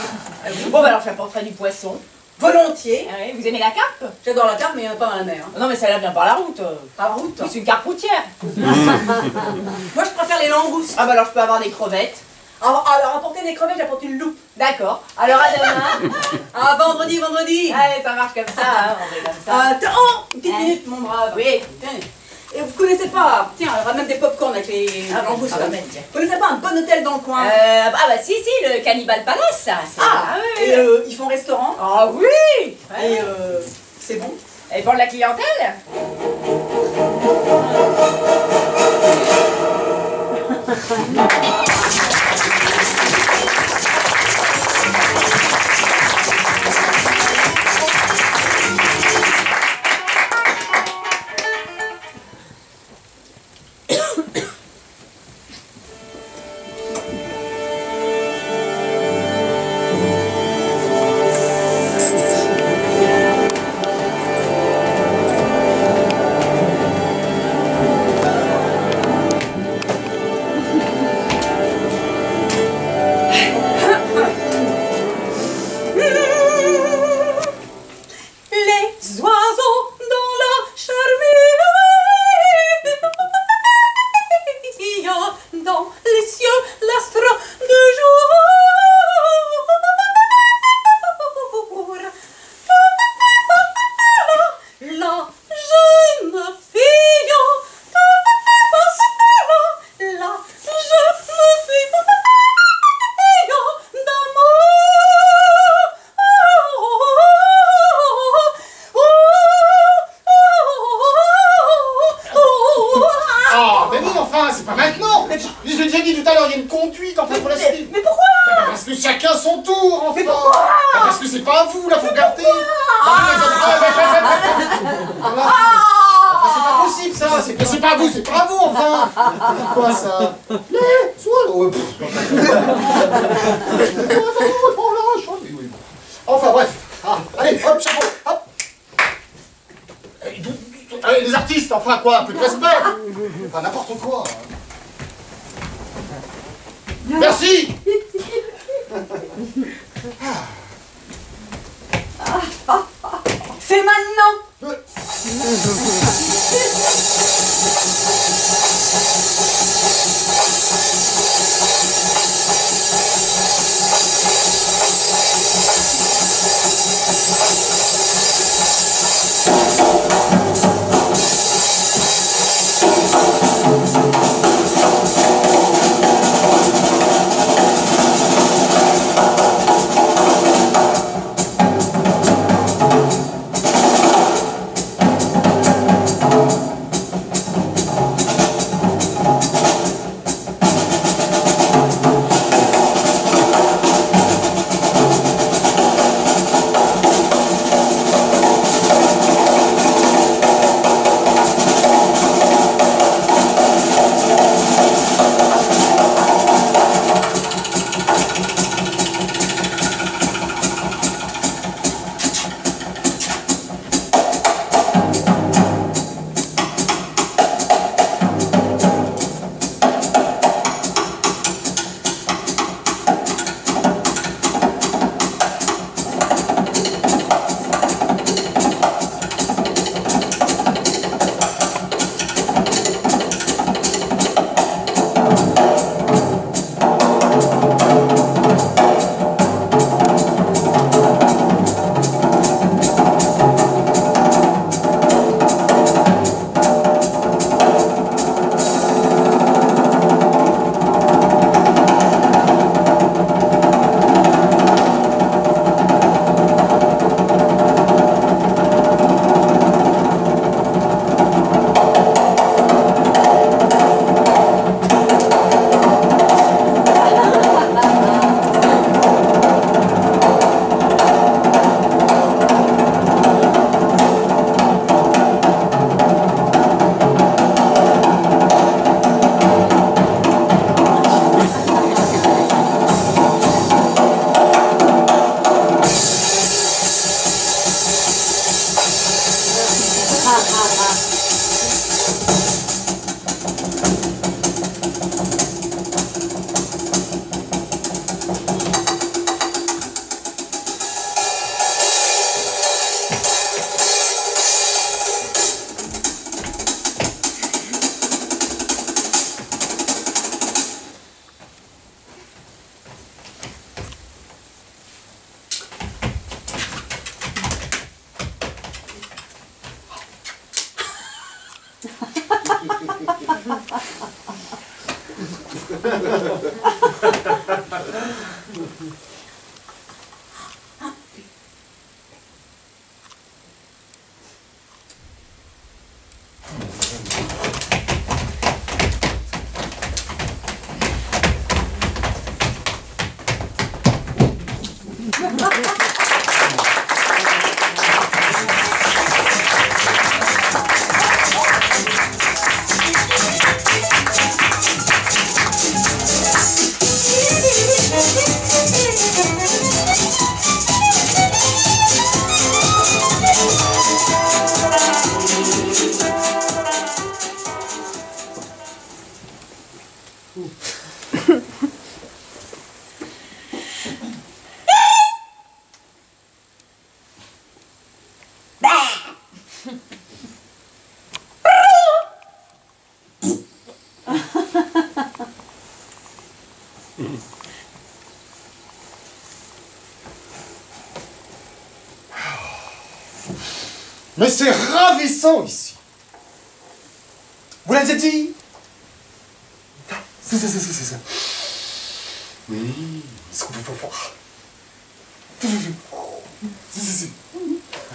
Bon, bah alors j'apporterai du poisson. Volontiers. Ah ouais, vous aimez la carpe? J'adore la carte, mais pas dans la mer. Hein. Non, mais ça vient par la route. Par la route. Oui, c'est une carpe routière. Moi, je préfère les langoustes. Ah, bah alors je peux avoir des crevettes. Alors, apportez des crevettes, j'apporte une loupe. D'accord. Alors à demain. Ah, vendredi, vendredi. Allez, ça marche comme ça, hein, on est comme ça. Oh, une petite minute, mon brave. Oui. Tiens. Et vous connaissez pas, tiens, elle ramène des pop-corn avec les langoustes. ah, Vous ouais, tiens. connaissez pas un bon hôtel dans le coin? Ah bah si, le Cannibal Palace, ça. Ah, oui. et ils font restaurant. Ah oui. Et c'est bon. Et pour la clientèle? Les oiseaux dans la charmille, dans les cieux, l'astre de jour. La jeune fille, la jeune fille Ah, mais oui, enfin, c'est pas maintenant. Je l'ai déjà dit tout à l'heure, il y a une conduite, enfin, pour la suite. Mais pourquoi? Bah, parce que chacun son tour, enfin. Mais pourquoi? Bah, parce que c'est pas à vous, là, faut garder. Voilà. Enfin, c'est pas possible, ça. C'est pas à vous, c'est pas à vous, enfin. C'est quoi, ça? Les oiseaux. Enfin, bref. Ah, allez, hop, chapeau, hop. Allez, les artistes, enfin, quoi, un peu de respect. Enfin, n'importe quoi. Merci. C'est maintenant. Mais c'est ravissant ici. Vous l'avez dit? C'est ça. Oui, ce qu'on peut voir.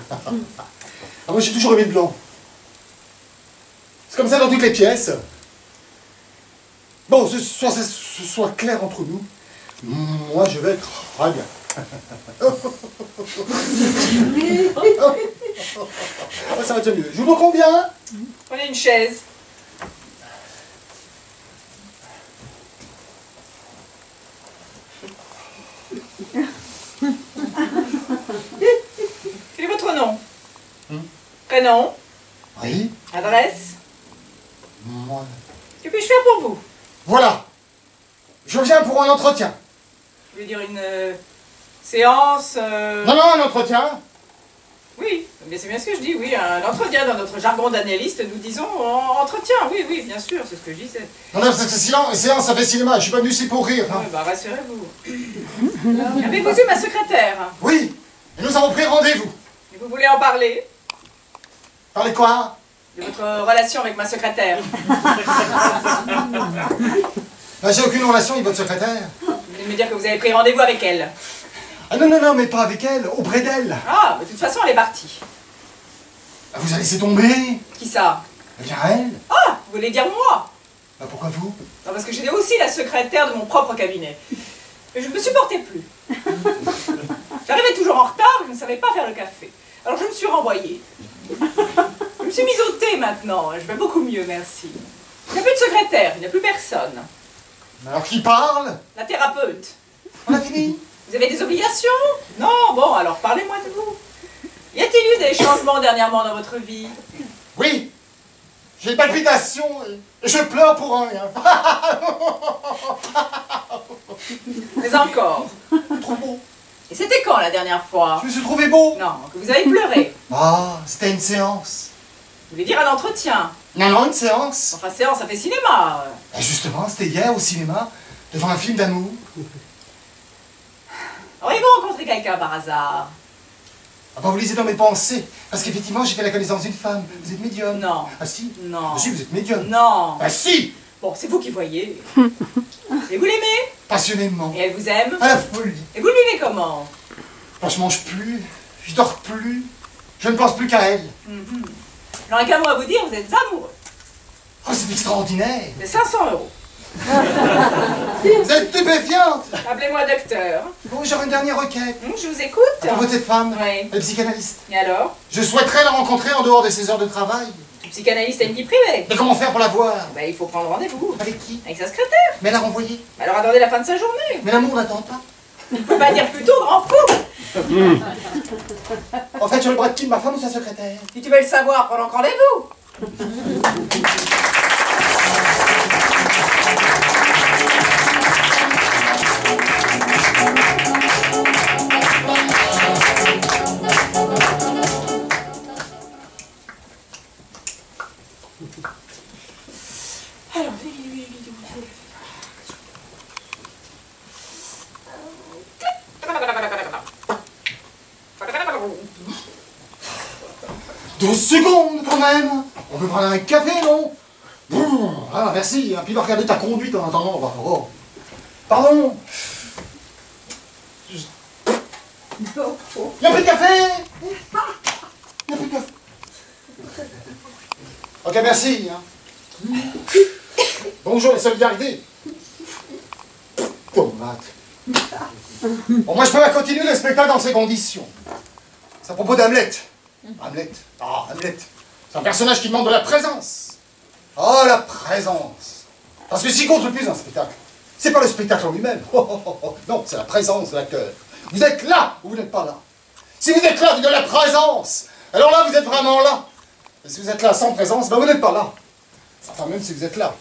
Ah, moi j'ai toujours aimé le blanc. C'est comme ça dans toutes les pièces. Bon, ce soit clair entre nous. Moi je vais être très bien. Ah, ça va déjà mieux. Je vous dois combien? Prenez une chaise. Quel est votre nom? Prénom? Oui. Adresse? Moi. Que puis-je faire pour vous? Voilà. Je viens pour un entretien. Je veux dire une séance... Non, un entretien. Oui, mais c'est bien ce que je dis, oui, un entretien dans notre jargon d'analyste, nous disons entretien, oui, bien sûr, c'est ce que je disais. Non, c'est séance, ça fait cinéma, je suis pas venu ici pour rire. Hein. Oui, bah rassurez-vous. Avez-vous eu ma secrétaire? Oui, et nous avons pris rendez-vous. Et vous voulez en parler? Parlez quoi? De votre relation avec ma secrétaire. Ben, j'ai aucune relation avec votre secrétaire. Vous venez de me dire que vous avez pris rendez-vous avec elle. Ah non, mais pas avec elle, auprès d'elle. Ah, de toute façon, elle est partie. Ah, vous a laissé tomber? Qui ça? Eh bien, elle. Ah, vous voulez dire moi? Bah, pourquoi vous? Non, parce que j'étais aussi la secrétaire de mon propre cabinet. Mais je ne me supportais plus. J'arrivais toujours en retard, je ne savais pas faire le café. Alors je me suis renvoyée. Je me suis mise au thé maintenant, je vais beaucoup mieux, merci. Il n'y a plus de secrétaire, il n'y a plus personne. Alors, qui parle? La thérapeute. On a fini? Vous avez des obligations? Non, bon, alors parlez-moi de vous. Y a-t-il eu des changements dernièrement dans votre vie? Oui. J'ai des palpitations et je pleure pour rien. Mais encore. Trop beau. Et c'était quand la dernière fois? Je me suis trouvé beau. Non, que vous avez pleuré. Ah, c'était une séance. Vous voulez dire un entretien? Non, une séance. Enfin, séance, ça fait cinéma. Et justement, c'était hier au cinéma, devant un film d'amour. Auriez-vous rencontré quelqu'un par hasard? Ah bah vous lisez dans mes pensées, parce qu'effectivement j'ai fait la connaissance d'une femme. Vous êtes médium? Non. Ah si? Non. Ah si, vous êtes médium. Non. Ah si! Bon, c'est vous qui voyez. Et vous l'aimez? Passionnément. Et elle vous aime? À la folie. Et vous le vivez comment? Bah, je mange plus, je dors plus, je ne pense plus qu'à elle. J'aurais qu'un mot à vous dire, vous êtes amoureux. Oh, c'est extraordinaire. C'est 500 €. Vous êtes stupéfiante. Appelez-moi docteur. Bon, j'aurais une dernière requête. Je vous écoute. À propos de cette femme, Oui. la psychanalyste. Et alors? Je souhaiterais la rencontrer en dehors de ses heures de travail. Le psychanalyste a une vie privée. Mais comment faire pour la voir? Bah, il faut prendre rendez-vous. Avec qui? Avec sa secrétaire. Mais la renvoyer. Alors attendez la fin de sa journée. Mais l'amour n'attend pas. On peut pas dire plutôt grand fou. En fait, sur le bras de qui, de ma femme ou sa secrétaire? Si tu veux le savoir, prends donc rendez-vous. Alors, Deux secondes quand même. On peut prendre un café, non? Ah, merci, hein. Puis va regarder ta conduite en attendant. Oh. Pardon. Il n'y a plus de café. Il n'y a plus de café. Ok, merci. Hein. Bonjour les solidarités. Tomate. Bon, moi je peux pas continuer le spectacle dans ces conditions. C'est à propos d'Hamlet. Hamlet. Ah, Hamlet. C'est un personnage qui demande de la présence. Oh, la présence. Parce que ce qui compte le plus dans un spectacle, c'est pas le spectacle en lui-même. Non, c'est la présence de l'acteur. Vous êtes là ou vous n'êtes pas là. Si vous êtes là, vous êtes de la présence. Alors là, vous êtes vraiment là. Et si vous êtes là sans présence, ben vous n'êtes pas là. Enfin, même si vous êtes là.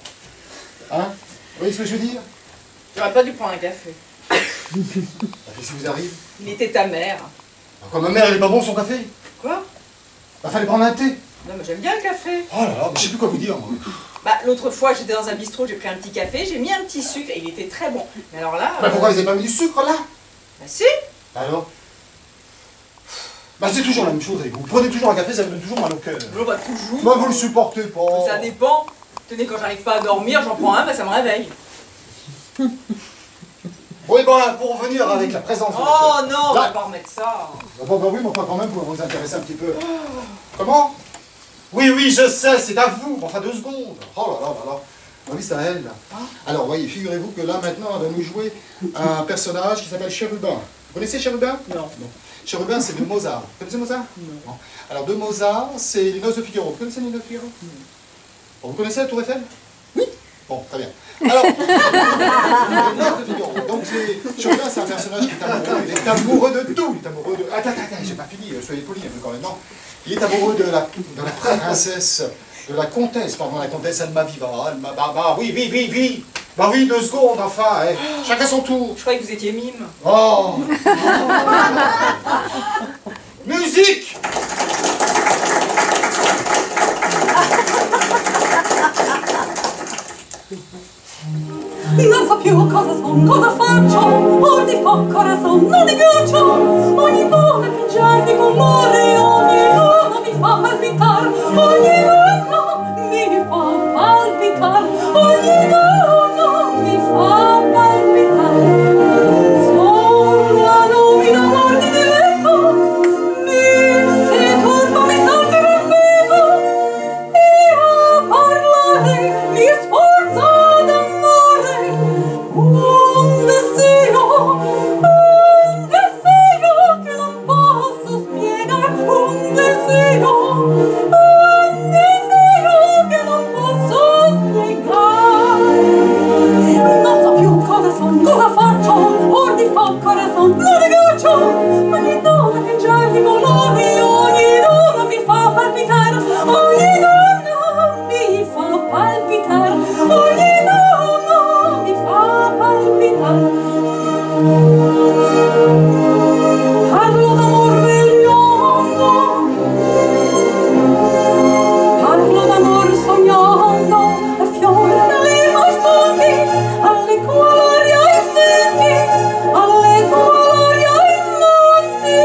Hein? Vous voyez ce que je veux dire? J'aurais pas dû prendre un café. Qu'est-ce qui vous arrive? Il était ta mère. Quand ma mère, elle est pas bon son café. Quoi? Il fallait prendre un thé. Non, mais j'aime bien le café. Oh là là, mais je sais plus quoi vous dire, moi. Bah, l'autre fois, j'étais dans un bistrot, j'ai pris un petit café, j'ai mis un petit sucre et il était très bon. Mais alors là... Bah pourquoi vous n'avez pas mis du sucre, là? Bah si. Alors? Bah c'est toujours la même chose avec vous. Vous prenez toujours un café, ça vous donne toujours mal au cœur. Bon, bah toujours. Bah vous le supportez pas. Ça dépend. Tenez, quand j'arrive pas à dormir, j'en prends un, bah ça me réveille. Oui, bah pour revenir avec la présence de Oh l'acteur. non, on Là. va pas remettre ça. Bah oui, mais enfin quand même, pour vous intéresser un petit peu. Comment? Oui, oui, je sais, c'est à vous. Enfin 2 secondes. Oh là là là là. Oui, c'est à elle. Alors, voyez, figurez-vous que là, maintenant, elle va nous jouer un personnage qui s'appelle Chérubin. Vous connaissez Chérubin? Non. Chérubin, c'est de Mozart. Vous connaissez Mozart? Non. Alors, de Mozart, c'est les Noces de Figaro. Vous connaissez les Noces de Figaro? Bon, vous connaissez la Tour Eiffel? Oui. Bon, très bien. Alors, les Noces de Figaro. Donc, Chérubin, c'est un personnage qui est amoureux. Il est amoureux de tout. Il est amoureux de... Attends, j'ai pas fini. Soyez polis un peu quand même. Non. Il est amoureux de la princesse... De la comtesse, pardon, la comtesse Almaviva. Bah oui. Bah oui, 2 secondes, enfin. Chacun son tour. Je croyais que vous étiez mime. Oh. Musique. Non so più cosa son, cosa faccio, or di fa corazon, non mi piaccio. Ogni donna che già di colore, ogni donna mi fa palpitar, ogni donna mi fa palpitar, ogni donna mi fa palpitar. Son la nomina morti di letto, si turba, mi salta il petto, e a parlare mi sforza d'amore. Un deseo che non posso spiegar, un deseo che non posso spiegar. Non so più cosa son, cosa faccio, or di fa corazon, non mi piaccio. Ogni donna che già di colore, ogni donna mi fa palpitar, ogni donna mi fa palpitar, ogni donna mi fa palpitar. Parlo d'amor vegliando, parlo d'amor sognando, a fiore dei mascotti, alle quali ai senti, alle quali ai monti.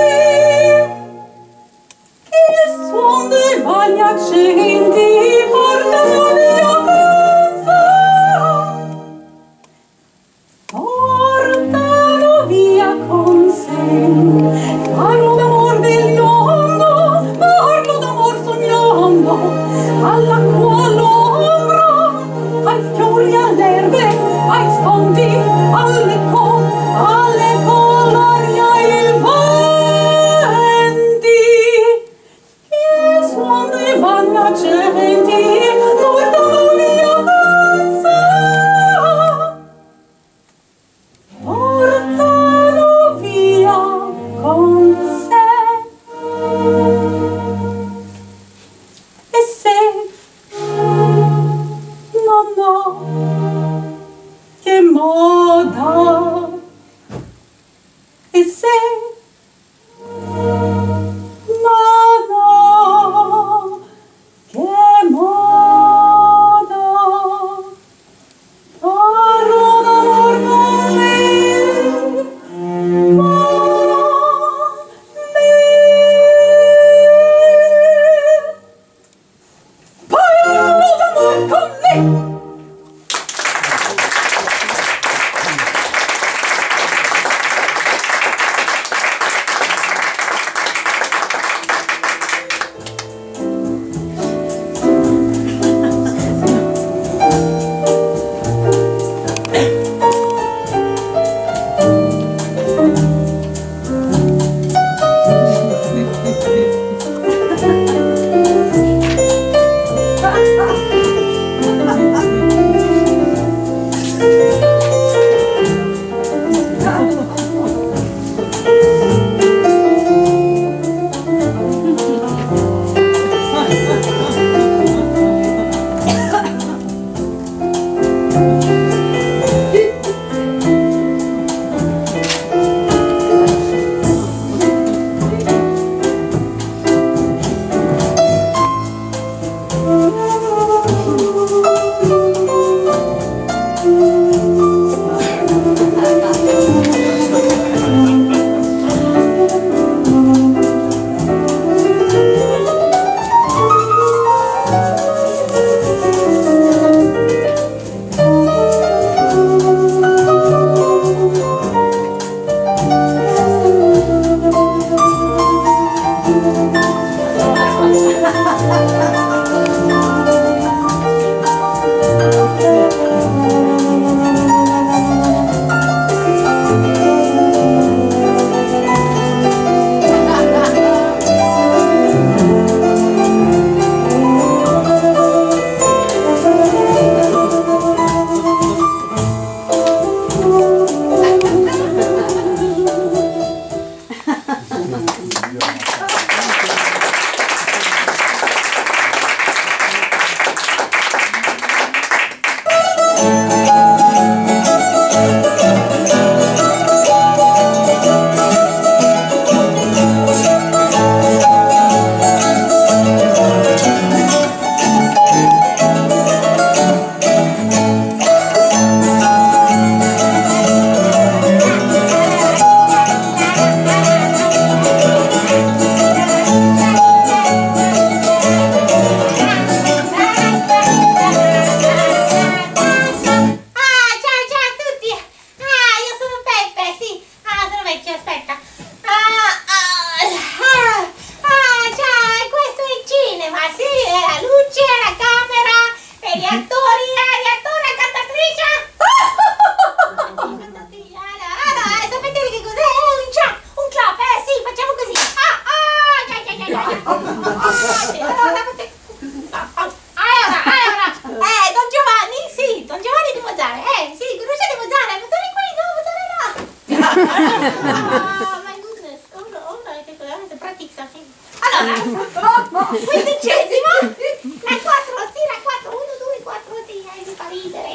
quindicesimo, la 4, sì, la 4, 1, 2, 4, sì, mi fa ridere.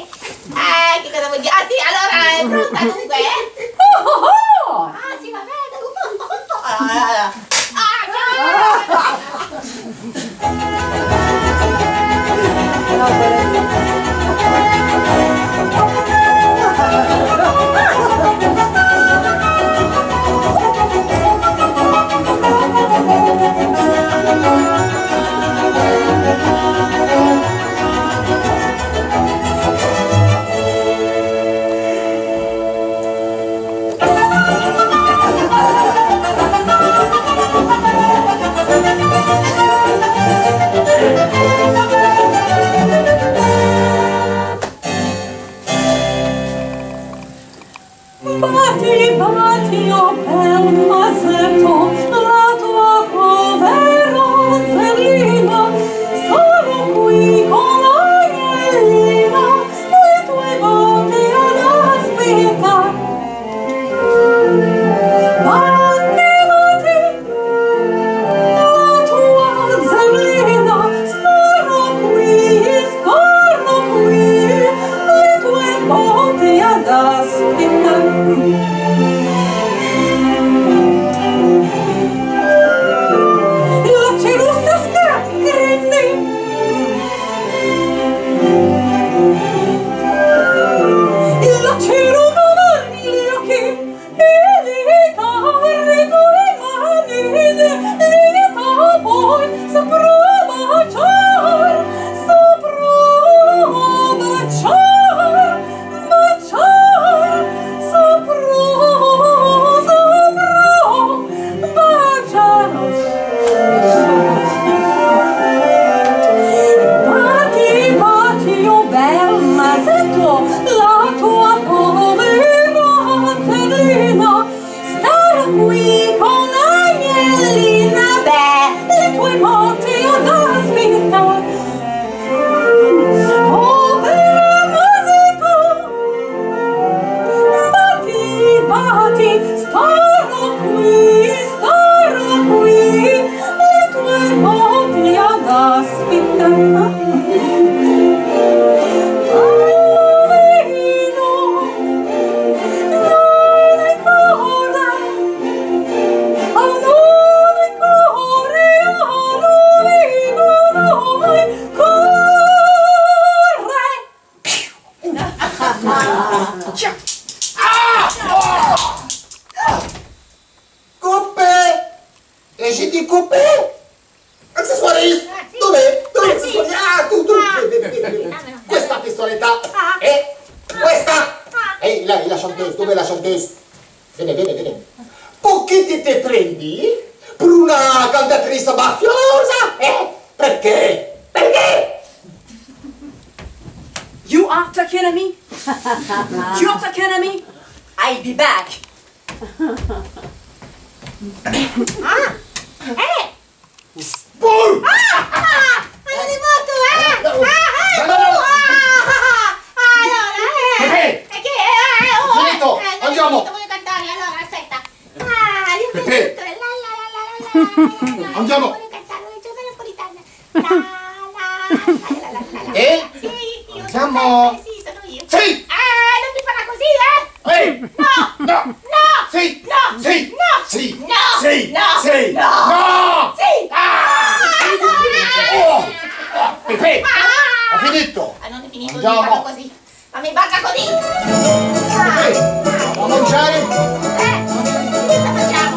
Che cosa vuol dire? Ah, sì, allora è pronta dunque, Ah, sì, va bene, Batti, batti, oh bel masetto, la tua povera zellina, sono qui con l'agnellina, le tue botte ad aspettare. Batti, batti, la tua zellina, starò qui, le tue botte ad aspettare. La cerusta scrende, la ceruta varmi gli occhi e le carico e manine, lieta poi saprò baciar, Batti, batti, oh bel masetto, la tua povera zellina, starò qui con l'agnellina, le tue botte ad aspettare. Oh bel masetto, batti, batti, starò qui, le tue botte ad aspettare. Coupé! E j'ai dit coupé! Accessoiriste! Dove? Dove accessori? Ah, tu! Questa pistoletta! E questa! Ehi, la chanteuse, dov'è la chanteuse? Vieni. Pour chi te prendi? Per una cantatrice mafiosa? Perché? Perché? You are talking to me? You're talking to me? I'll be back. Bull! Sono di morto, Finito, andiamo! Voglio cantare, allora aspetta. Pepe. Andiamo. Voglio cantare, voglio giocare napolitana. E? Sì, io Andiamo. Sì, sono io. Sì! Non mi farà così, Ehi! No! No! No! Sì! No! Sì! No! Sì! No! Sì! No! Sì! No! No! Sì! Pepe! Ho finito! Non è finito, Andiamo. mi farò così. Ma mi basta così! Pepe! A mangiare? Cosa facciamo?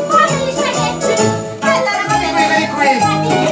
Guarda gli spaghetti! Allora, va bene. Vieni qui! Spaghetti!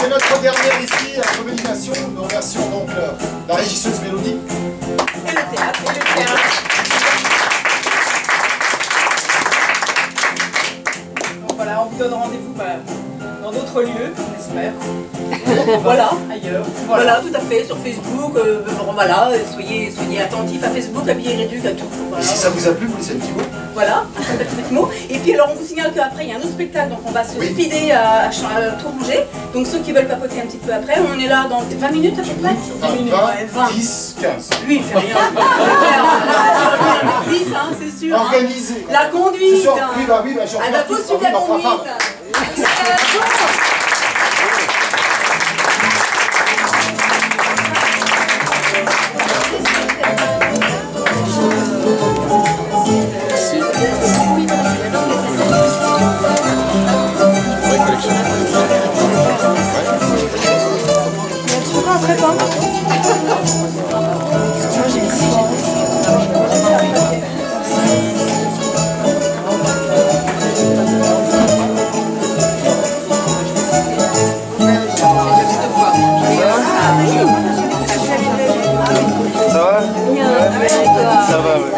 C'est notre dernière ici, la nomination. Nous remercions donc la régisseuse Mélodie. Et le théâtre, et le théâtre. Donc voilà, on vous donne rendez-vous dans d'autres lieux, on espère. Voilà, ailleurs. Voilà, tout à fait, sur Facebook. Voilà, soyez attentifs à Facebook, à Billet Réduc, à tout. Voilà. Et si ça vous a plu, vous laissez un petit mot. Voilà, un petit mot. Et puis alors on vous signale qu'après il y a un autre spectacle, donc on va se speeder à Touranger. Donc ceux qui veulent papoter un petit peu après, on est là dans 20 minutes à peu près. 20, 10, 15. Lui il fait rien. 10 hein, c'est sûr. Organisé. La conduite. Oui, bah, je Ah bah faut suivre la conduite. Ça va, ouais.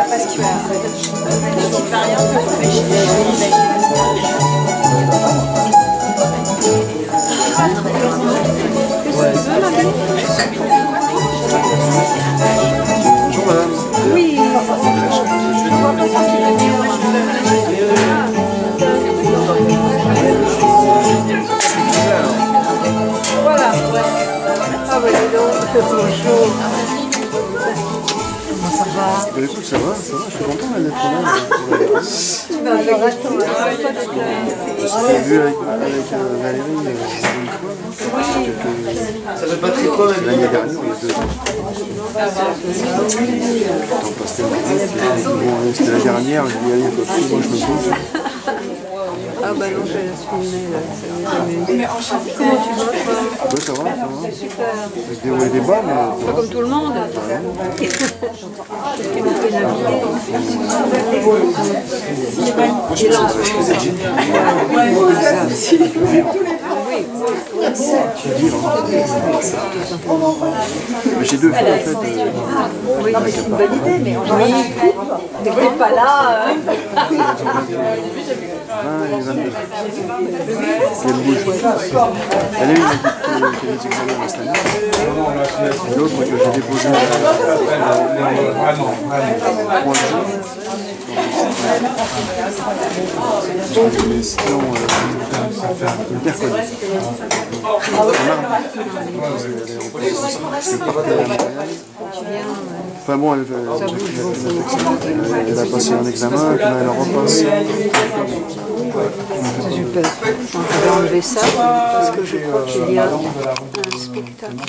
Bonjour madame. Oui. je suis content d'être là. J'ai vu avec Valérie ça fait pas très quoi même l'année dernière, il y a 2 ans. C'était la dernière, je lui ai dit, allez, moi je me pose. Ah bah non, j'ai la suivi là, ça m'est jamais eu. Comment tu vas toi? Ouais, ça va, ça va. C'est super. Avec des hauts et des bas, mais... Pas comme tout le monde. J'ai 2 fois en fait. Oui, c'est une bonne idée, mais on n'était pas là. 20 et 22. Et elle bouge. Elle a eu des examens cette année. Et l'autre que j'ai déposé sinon, enfin bon, elle a passé un examen, puis elle repasse. C'est super. Je vais enlever ça parce que je crois qu'il y a un spectacle.